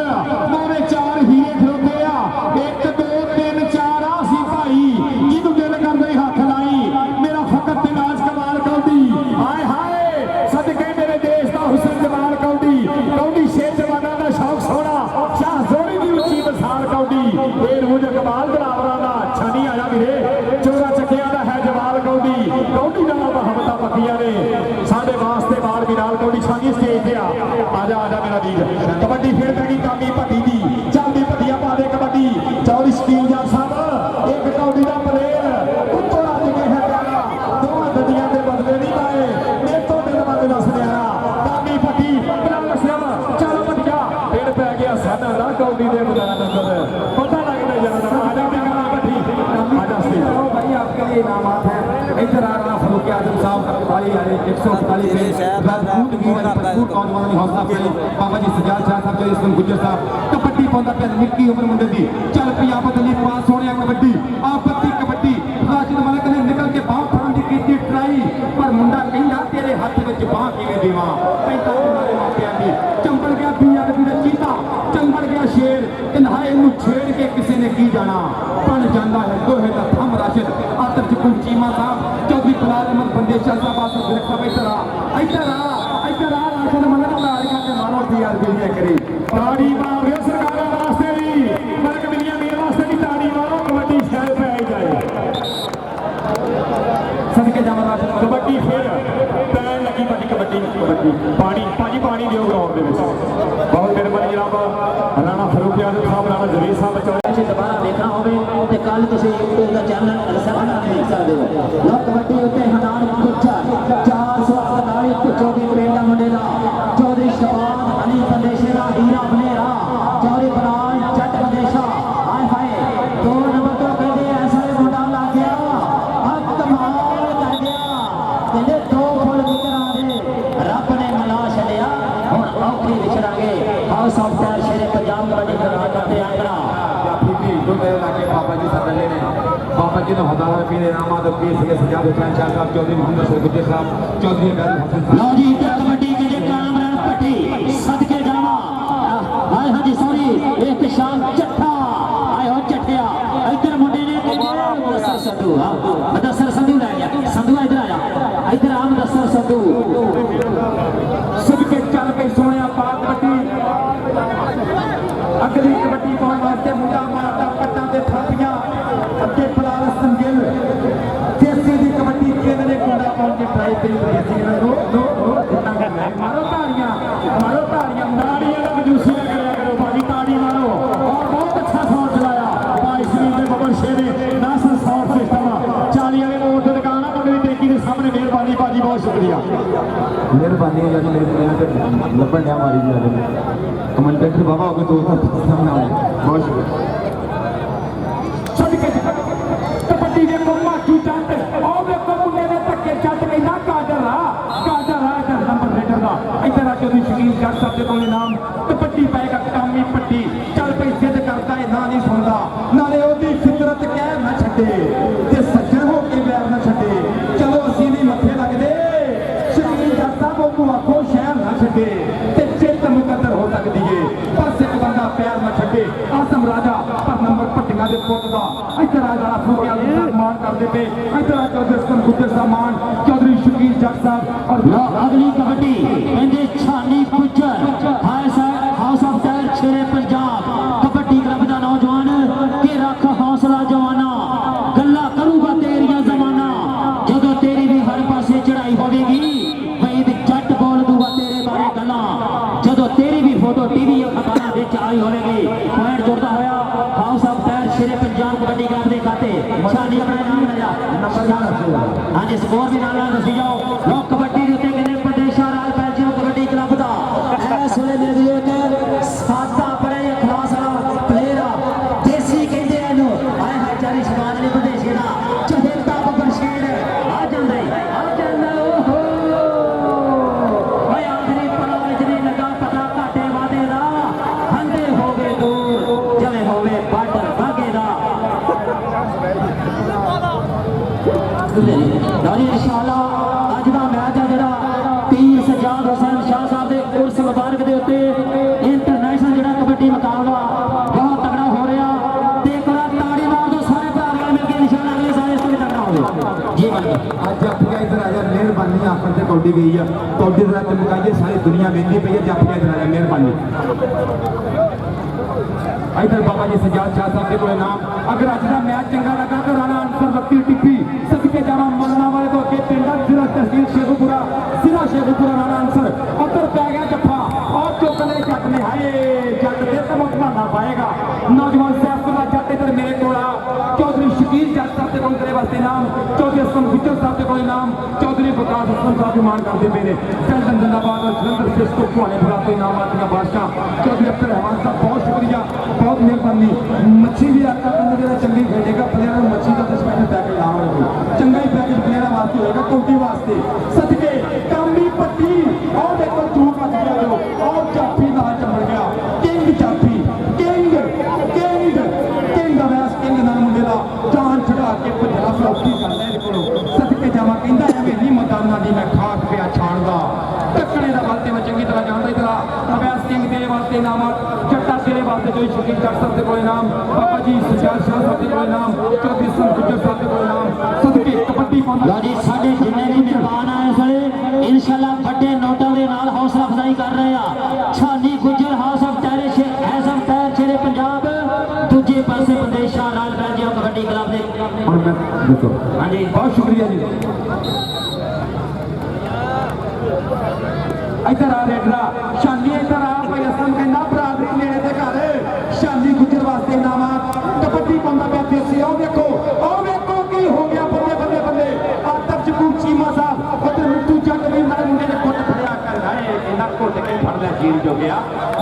ਮਾਰੇ 4 ਹੀਰੇ ਖਲੋਤੇ ਆ 1 2 3 4 ਆ ਸੀ ਭਾਈ ਜਿਹਨੂੰ ਦਿਲ ਕਰਦੇ ਹੱਥ ਲਾਈ ਮੇਰਾ ਫਕਤ ਤੇ ਨਾਜ਼ ਕਮਾਲ ਕੌਡੀ ਹਾਏ ਹਾਏ ਸਦਕੇ ਮੇਰੇ ਦੇਸ਼ ਦਾ ਹੁਸਨ ਜਮਾਲ ਕੌਡੀ ਸ਼ੇਰ ਜਵਾਨਾਂ ਦਾ ਸ਼ੌਕ ਸੋਹਣਾ ਸ਼ਾਹ ਜ਼ੋਰੀ ਦੀ ਉੱਚੀ ਬਸਾਰ ਕੌਡੀ ਇਹ ਰੂਜ ਕਮਾਲ ਬਰਾਬਰਾਂ ਦਾ ਅੱਛਾ ਨਹੀਂ ਆਇਆ ਵੀਰੇ ਚੋਰਾ ਚੱਕਿਆਂ ਦਾ ਹੈ ਜਮਾਲ ਕੌਡੀ ਨਾਲ ਮੁਹੱਬਤਾਂ ਪੱਕੀਆਂ ਨੇ ਸਾਡੇ ਵਾਸਤੇ ਬਾਲ ਬਿਲਾਲ ਕੌਡੀ ਸਾਡੀ ਸਟੇਜ ਤੇ ਆ ਜਾ ਮੇਰਾ ਵੀਰ ਕਬੱਡੀ ਫੇਰ ਪੈ ਗਈ ਕਾਮੀ ਭੱਟੀ ਦੀ ਚੱਲਦੀ ਭੱਟੀਆਂ ਪਾ ਦੇ ਕਬੱਡੀ ਚੌਧਰੀ ਸ਼ਕੀਲ ਜੱਟ ਸਾਹਿਬ ਇੱਕ ਕੌਡੀ ਦਾ ਪਲੇਅਰ ਉੱਤੋਂ ਰੱਜ ਕੇ ਹੈ ਪਿਆਰਾ ਦੋਵਾਂ ਗੱਡੀਆਂ ਦੇ ਬਦਲੇ ਨਹੀਂ ਪਾਏ ਮੇਰੇ ਤੋਂ ਦਿਲ ਮੰਗ ਦੱਸ ਰਿਹਾ ਕਾਮੀ ਭੱਟੀ ਬਿਲਾਲ ਅਸਲਮ ਚੱਲ ਭੱਟੀਆਂ ਫੇਰ ਪੈ ਗਿਆ ਸਾਡਾ ਦਾ ਕੌਡੀ ਦੇ ਮੈਦਾਨ ਅੰਦਰ ਪਤਾ ਲੱਗਦਾ ਜਰਾ ਆ ਜਾ ਪਿਆਰਾ ਭੱਟੀ ਆ ਜਾ ਸਟੇਜ भाई आपके लिए इनामात हैं इधर आ रहा फरूक आजम साहब वाली 141 पे राजपूत वीर राजपूत नौजवान की हौसला अफजाई बाबा जी सजाद शाह साहब इस्लाम गुज्जर साहब कबड्डी पाਉਂਦਾ ਪਿਆ ਨਿੱਕੀ ਉਮਰ ਮੁੰਡੇ ਦੀ ਚੱਲ ਪਈ ਆਫਤ ਅਲੀ ਪਾਸ ਹੋਣਿਆ ਕਬੱਡੀ ਆਪਤੀ ਕਬੱਡੀ ਰਾਜਿਦ ਮਲਕ ਨੇ ਨਿਕਲ ਕੇ ਬਾਹ ਫੜਨ ਦੀ ਕੀਤੀ ਟਰਾਈ ਪਰ ਮੁੰਡਾ ਕਹਿੰਦਾ ਤੇਰੇ ਹੱਥ ਵਿੱਚ ਬਾਹ ਕਿਵੇਂ ਦੇਵਾਂ ਪੈਂਦਾ ਮਾਰੇ ਮਾਪਿਆਂ ਦੀ ਚੰਬਲ ਗਿਆ ਬੀਆਰਬੀ ਦਾ ਚੀਤਾ ਚੰਬਲ ਗਿਆ ਸ਼ੇਰ ਇਨਹਾਏ ਨੂੰ ਛੇੜ ਕੇ ਕਿਸੇ ਨੇ ਕੀ ਜਾਣਾ ਬਣ ਜਾਂਦਾ ਹੈ ਦੋਹੇ ਦਾ ਥੰਮ ਰਾਸ਼ਦ ਆਤਰ ਚਕੂ ਚੀਮਾ ਸਾਹਿਬ ਚੌਧਰੀ ਕਲਾਲ ਅਹਿਮਦ ਬੰਦੇਸ਼ਾ ਸਾਹਿਬ ਆਸਫ ਫੇਕ ਸਾਹਿਬ ਇੱਧਰ ਆ ਰਾਸ਼ਦ ਮਲਕ ਤਾੜੀਆਂ ਤੇ ਮਾਰੋ ਬੀਆਰਬੀ ਦੀਆਂ ਕਰੀ ਤਾੜੀ ਮਾਰ ਰਿਓ ਸਰਕਾਰਾਂ ਵਾਸਤੇ ਵੀ ਮਲਕ ਮਿਲੀਆਂ ਮੀਰ ਵਾਸਤੇ ਵੀ ਤਾੜੀ ਮਾਰੋ ਕਬੱਡੀ ਸ਼ਹਿਰ ਪੈ ਜਾਏ ਸਦਕੇ ਜਾਵਾਂ ਰਾਸ਼ਦ ਕਬੱਡੀ ਫੇਰ ਪੈਣ ਲੱਗੀ ਕਬੱਡੀ ਪਾਣੀ ਦਿਓ ਗਰਾਊਂਡ ਦੇ ਵਿੱਚ ਬਹੁਤ ਮਿਹਰਬਾਨੀ ਜਨਾਬ ਰਾਣਾ ਫਰੂਕ ਆਜ਼ਮ ਸਾਹਿਬ ਰਾਣਾ ਜਵੇਦ ਸਾਹਿਬ ਤੁਸੀਂ ਦੁਬਾਰਾ ਦੇਖਣਾ ਹੋਵੇ ਤੇ ਕੱਲ ਤੁਸੀਂ YouTube ਦਾ ਚੈਨਲ ਅਲਸਫਾਨਾ ਦੇਖ ਸਕਦੇ ਹੋ ਲੋ ਕਬੱਡੀ ਉੱਤੇ ਹਨਾਨ ਕੁੱਚਾ 448 ਕੁੱਚੋ ਦੀ ਪ੍ਰੇਮਾ ਮੁੰਡੇ ਦਾ ਚੌਧਰੀ ਸ਼ਬਾਨ ਅਲੀ ਬੰਦੇਸ਼ੇ ਦਾ ਹੀਰਾ ਬਨੇਰਾ ਚੌਧਰੀ ਬਰਾਨ ਜੱਟ ਬੰਦੇਸ਼ਾ ਹਾਏ ਹਾਏ 2 ਨੰਬਰ ਤੋਂ ਕਹਿੰਦੇ ਐਸਾ ਮੁੰਡਾ ਲੱਗ ਗਿਆ ਆ ਕਮਾਲ ਕਰ ਗਿਆ ਕਹਿੰਦੇ 2 ਫੁੱਲ ਵਿਕਰਾਂ ਦੇ ਰੱਬ ਨੇ ਮਲਾ ਛੱਡਿਆ ਹੁਣ ਔਖੀ ਵਿਛੜਾਂਗੇ ਹਾਊਸ ਆਫ ਟਾਇਰ ਸ਼ੇਰੇ ਪੰਜਾਬ ਕਬੱਡੀ ਦਾ ਕਰਦੇ बाबा जी ने 1000 रुपये के इनाम आदर पेश किए सजाद हुसैन शाह साहब चौधरी मोहम्मद अशरफ गुज्जर साहब चौधरी अब्दुल हसन साहब लो जी इधर कबड्डी के लिए कामरान पट्टी सदके जावा हाय हाजी सॉरी एक शाम चट्ठा आए हो चट्ठिया इधर मुंडे ने मुदस्सर संधू मुदस्सर संधू ले गया संधू इधर आया इधर आ मुदस्सर संधू सदके चल पे सोने पाक पट्टी अगली कबड्डी पाने वास्ते मुंडा मारता पट्टा ते थापियां अगे फिलहाल संगिल देसी दी कबड्डी केंद्र ने कुंडा पाउन के ट्राई करी देसी ने नो नो मारो ताड़ियां ताड़ियां का कंजूसी ना करया करो भाजी ताड़ी मारो और बहुत अच्छा शॉट चलाया भाई श्री दे बबन शेर नासर शॉट सिस्टम 40 वाले मोड़ ते दुकान आ पगड़ी टेकी के सामने मेहरबानी भाजी बहुत शुक्रिया मेहरबानी है जी मेरे प्यार पे लपन डा मारी जी आज कमेंटेटर बाबा हो गए दोस्त सामने आए बहुत शुक्रिया सदके कबड्डी दे कोमा की जंट और देखो मुंडे ने धक्के जंट कहना काजर आ इधर नंबर रेडर दा इधर आ चौधरी शकील जट साहब दे कोले नाम कबड्डी पाएगा कामी पट्टी चल पई जिद करता है ना नहीं सुनदा नाले ओदी फितरत कह ना छड्डे ते सज्जन हो के बैर ना छड्डे चलो असीं भी मथे लगदे शकील जट साहब को आखो शहर ना छड्डे ते चित मुकद्दर हो सकदी है बस एक बंदा पैर ना छड्डे आसम राजा पर नंबर पट्टियां दे पुੱਤ ਦਾ इधर आ जाना फूकिया मान करदे पे इधर आ चौधरी हसन गुज्जर साहब मान चौधरी शकील जट साहब और लो अगली कबड्डी कहंदे छानी गुज्जर हाय साहब house of tyre Shere Punjab kabaddi club दा नौजवान के रख हौसला जवाना गल्ला करूगा तेरिया जमाना जदों तेरी भी हर पासे चढ़ाई होवेगी वहीद जट बोल दूगा तेरे बारे गल्ला जदों तेरी भी फोटो टीवी अखबारां विच आई होवेगी पॉइंट जोड़दा होया house of tyre Shere Punjab kabaddi club दे खाते छानी अपना नाम लिया हाँ जी स्कोर भी नाल दसी जाओ लो कबड्डी दे उत्ते कहंदे प्रदेशा राज बेल्जियम कबड्डी क्लब दा इस वेले मेरे लिए एक सादा बड़े इखलास वाला प्लेयर आ देसी कहंदे इहनू हाय हाय चारी शबान ने प्रदेशी दा चहेता बबर शेर आ जांदा ओहो ओए आखरी पड़ा इतनी लगा पता घाटे वादे दा हंदे होवे दूर जवे होवे बार्डर भागे दा नारी इंशाअल्लाह अज दा मैच है जिहड़ा पीर सजाद हुसैन शाह साहब दे उर्स मुबारक दे उत्ते इंटरनेशनल जिहड़ा कबड्डी मुकाबला बहुत तगड़ा हो रहा ते एक बार ताड़ी मार दो सारे भरा नाल मिल के इंशाअल्लाह अगले साल इस तो भी तगड़ा होवे जी भाई ਅੱਜ ਆਪਕਾ ਇਧਰ ਆ ਜਾ ਮਿਹਰਬਾਨੀ ਆਖਰ ਤੇ ਕੌਡੀ ਗਈ ਆ ਕੌਡੀ ਦਾ ਚਮਕਾਈਏ ਸਾਰੀ ਦੁਨੀਆ ਵੇਖਦੀ ਪਈ ਹੈ ਜੱਪਕਾ ਇਧਰ ਆ ਜਾ ਮਿਹਰਬਾਨੀ इधर बाबा जी सजाद शाह साहब के कोई नाम अगर अज का मैच चंगा लगा तो राणा अंसर वक्ती टिप्पी सदके जावा मलना वाले तो अगे पिंड जिला तहसील शेखुपुरा जिला शेखुपुरा राणा अंसर उधर पै गया जफा और चौकले जट ने हाय जट दे तो मुकमाना पाएगा नौजवान सैफुल्ला जट इधर मेरे को चौधरी शकील जट साहब के कोई वास्ते नाम चौधरी हसन गुज्जर साहब के कोई नाम चौधरी प्रकाश हसन साहब मान करते पे ने सेल्टन जिंदाबाद और जलंधर सिस्को पुआने भराते नाम आतिया बादशाह चौधरी अख्तर रहमान साहब बहुत शुक्रिया बहुत मेहरबानी मच्छी भी आपका बंदा जो चंगी भेजेगा प्लेयर मच्छी का स्पेशल पैकेज लाओ चंगा ही पैकेज प्लेयर वास्ते होगा कौटी वास्ते सदके कामी पट्टी और देखो तू बच गया जो और जाफी ना चमड़ गया किंग जाफी king king king Awais king नाम मुंडे दा जान छड़ा के पंजाब लौटी कर ले देखो सदके जावा कहंदा एवें नहीं मदाना दी मैं खाक पिया छाणदा टक्कने दा वास्ते मैं चंगी तरह जानदा इधर अवैस किंग तेरे वास्ते नाम जट्टा तेरे वास्ते जो शकील जट साहब के कोई नाम बाबा जी सजाद शाह साहब के कोई नाम चौधरी हसन गुज्जर साहब के कोई नाम सदके कबड्डी पांदा लो जी साडे जिन्ने भी मेहमान आए थे इंशाल्लाह बड़े नोटां दे नाल हौसला अफजाई कर रहे आ छानी गुज्जर हाउस ऑफ टायर शेरे पंजाब दूजे पासे प्रदेशा राज बेल्जियम कबड्डी क्लब दे और मैं देखो हाँ जी बहुत शुक्रिया जी इधर आ रेडरा शानी इधर आ भाई असम कहना बरादरी नेड़े दे घर शानी गुज्जर वास्ते इनामात कबड्डी पांदा पिया देसी आओ देखो की हो गया बल्ले बल्ले बल्ले आतब जकू चीमा साहब उधर मिट्टू जट भी मारे मुंडे ने कुट फड़िया कर हाय इना कुट के फड़ लिया जील जो गया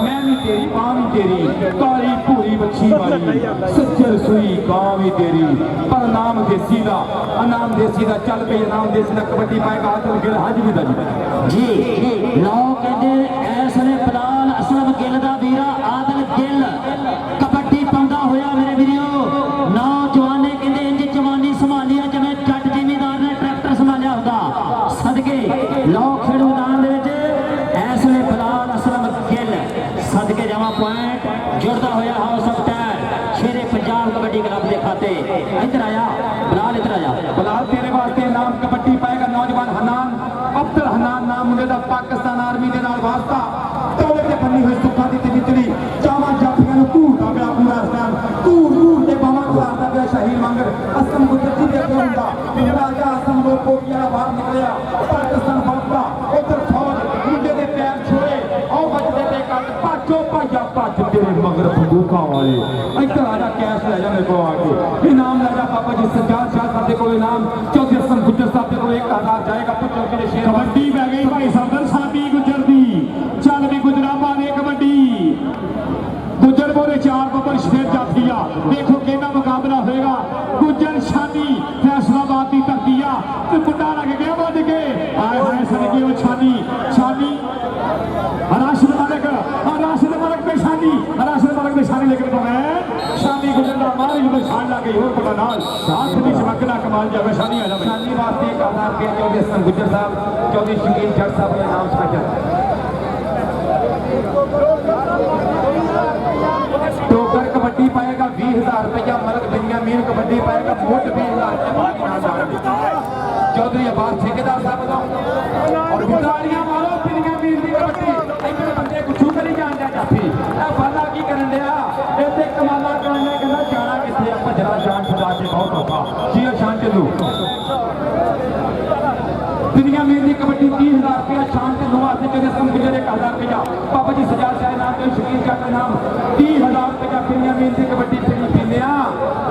मैं भी तेरी मां भी तेरी काली भूरी बच्ची वाली सज्जर सुई गां भी तेरी पर नाम देसी दा अनाम देसी दा चल पे नाम देसी दा कबड्डी पाएगा आदल गिल हज भी दा जी लो कहते ऐसले बलाल असलम गिल दा वीरा आदल गिल कबड्डी पांदा होया मेरे वीरो नौजवाने कहते इंज जवानी जुड़ता होया house of tyre Shere Punjab kabaddi club के खाते इधर आया बिलाल इधर आया बिलाल तेरे वास्ते नाम कबड्डी पाएगा नौजवान हनान अब्दुल हनान नाम मुंडे दा पाकिस्तान आर्मी दे नाल वास्ता तौले ते बनी हुई सुखा दी तिजड़ी चावा जाफियां नु घूरदा पिया पूरा इस्लाम घूर के बावा खलारदा पिया शाहीर मंगर असम गुजरती दे अगे हुंदा राजा असम लोको पिया बाहर निकलिया पाकिस्तान वापदा उधर फौज मुंडे दे पैर छोड़े औ बजदे ते कट भाजो भाजा भज तेरे मगर बंदूकां वाले इधर आजा कैश ले जा मेरे को आके इनाम ले जा बाबा जी सज्जाद शाह साहब दे कोल इनाम चौधरी हसन गुज्जर साहब दे कोल 1000 जाएगा पुत्र मेरे शेर कबड्डी पै गई भाई साहब साडी गुजर दी चल भी गुजरा पाने कबड्डी गुजर बोले 4 बबर शेर जाफिया देखो केना मुकाबला होएगा गुजर शानी फैसलाबाद की धरती आ ते मुंडा लग गया बज के आए हाय सदके वो छानी छानी राशिद मलिक पे शानी राशिद मलिक पे शानी लेकिन तो मैं शानी गुजरना मारी जो छान ला गई और पता नाल हाथ में चमकना कमाल जावे शानी आ जावे शानी वास्ते 1000 रुपये चौधरी हसन गुज्जर साहब चौधरी शकील जट साहब के नाम स्पेशल टोकर कबड्डी पाएगा 20,000 रुपया मलक बेंजामीन कबड्डी पाएगा मोट 20,000 चौधरी अब्बास ठेकेदार साहब बताओ और बितालियां मारो बेंजामीन की कबड्डी इतने बंदे कुछ करी जान दिया जाफी ए बाला की करन दिया इतने कमाला करने कहना जाना किथे आ भजरा जान छुड़ा के बहुत औखा जी शान चलू बेंजामीन की कबड्डी 30,000 रुपया शान चलू वास्ते चौधरी हसन गुज्जर 1000 रुपया बाबा जी सजाद शाह नाम तो शकील का नाम 30,000 रुपया बेंजामीन की कबड्डी फिरी पीने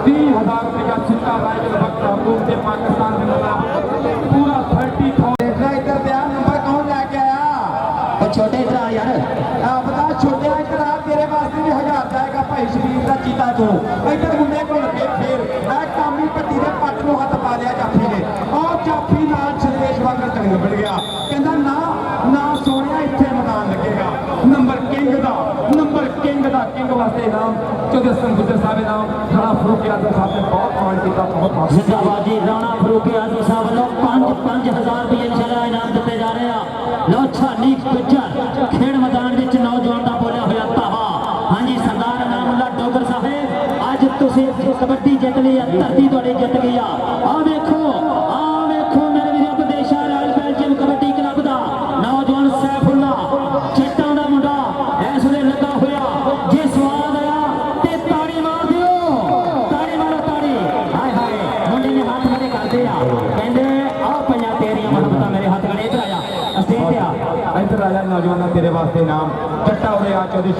30,000 रुपया चिंता राय के वक्त हुकूमत पाकिस्तान के खिलाफ पूरा 30 इधर तैयार नंबर कौन लेके आया छोटे इधर आ यार बता छोटे इधर आ तेरे वास्ते भी 1000 जाएगा भाई शबीर का चीता तू इधर मुंडे को लगे फिर कामी पट्टी के पट ਨੂੰ हथ पा लिया जाफी ने और जाफी नाल छलेश वांगर चंग बन गया कहंदा ना ना सोनिया इत्थे मैदान लगेगा नंबर किंग दा किंग वास्ते नाम चौधरी हसन गुज्जर साहब नाम राणा फरूक आजम साहब ने बहुत मान किया बहुत जिंदाबाद जी राणा फरूक आजम साहब वालों 5,000 रुपये इंशाल्लाह इनाम दिते जा रहे हैं लो छानी गुज्जर खेड़ मैदान विच नौजवान दा बोलिया होया ताहा हां जी सरदार नामुल्ला डोगर साहब अज तुसीं कबड्डी जित ली धरती तुहाडी जित गई आ देखो मेरे वीरों प्रदेशा राज बेल्जियम कबड्डी क्लब दा नौजवान सैफुल्ला चिट्टां दा मुंडा इस वे लगा होया जे स्वाद आया ते ताड़ी मार दिओ ताड़ी मारो ताड़ी हाय हाय मुंडे ने हाथ खड़े करदे आ कहंदे आ पईयां तेरियां मोहब्बतां मेरे हाथ खड़े इधर आया स्टेज ते आ इधर आया नौजवानों तेरे वास्ते नाम चट्टा हो चौधरी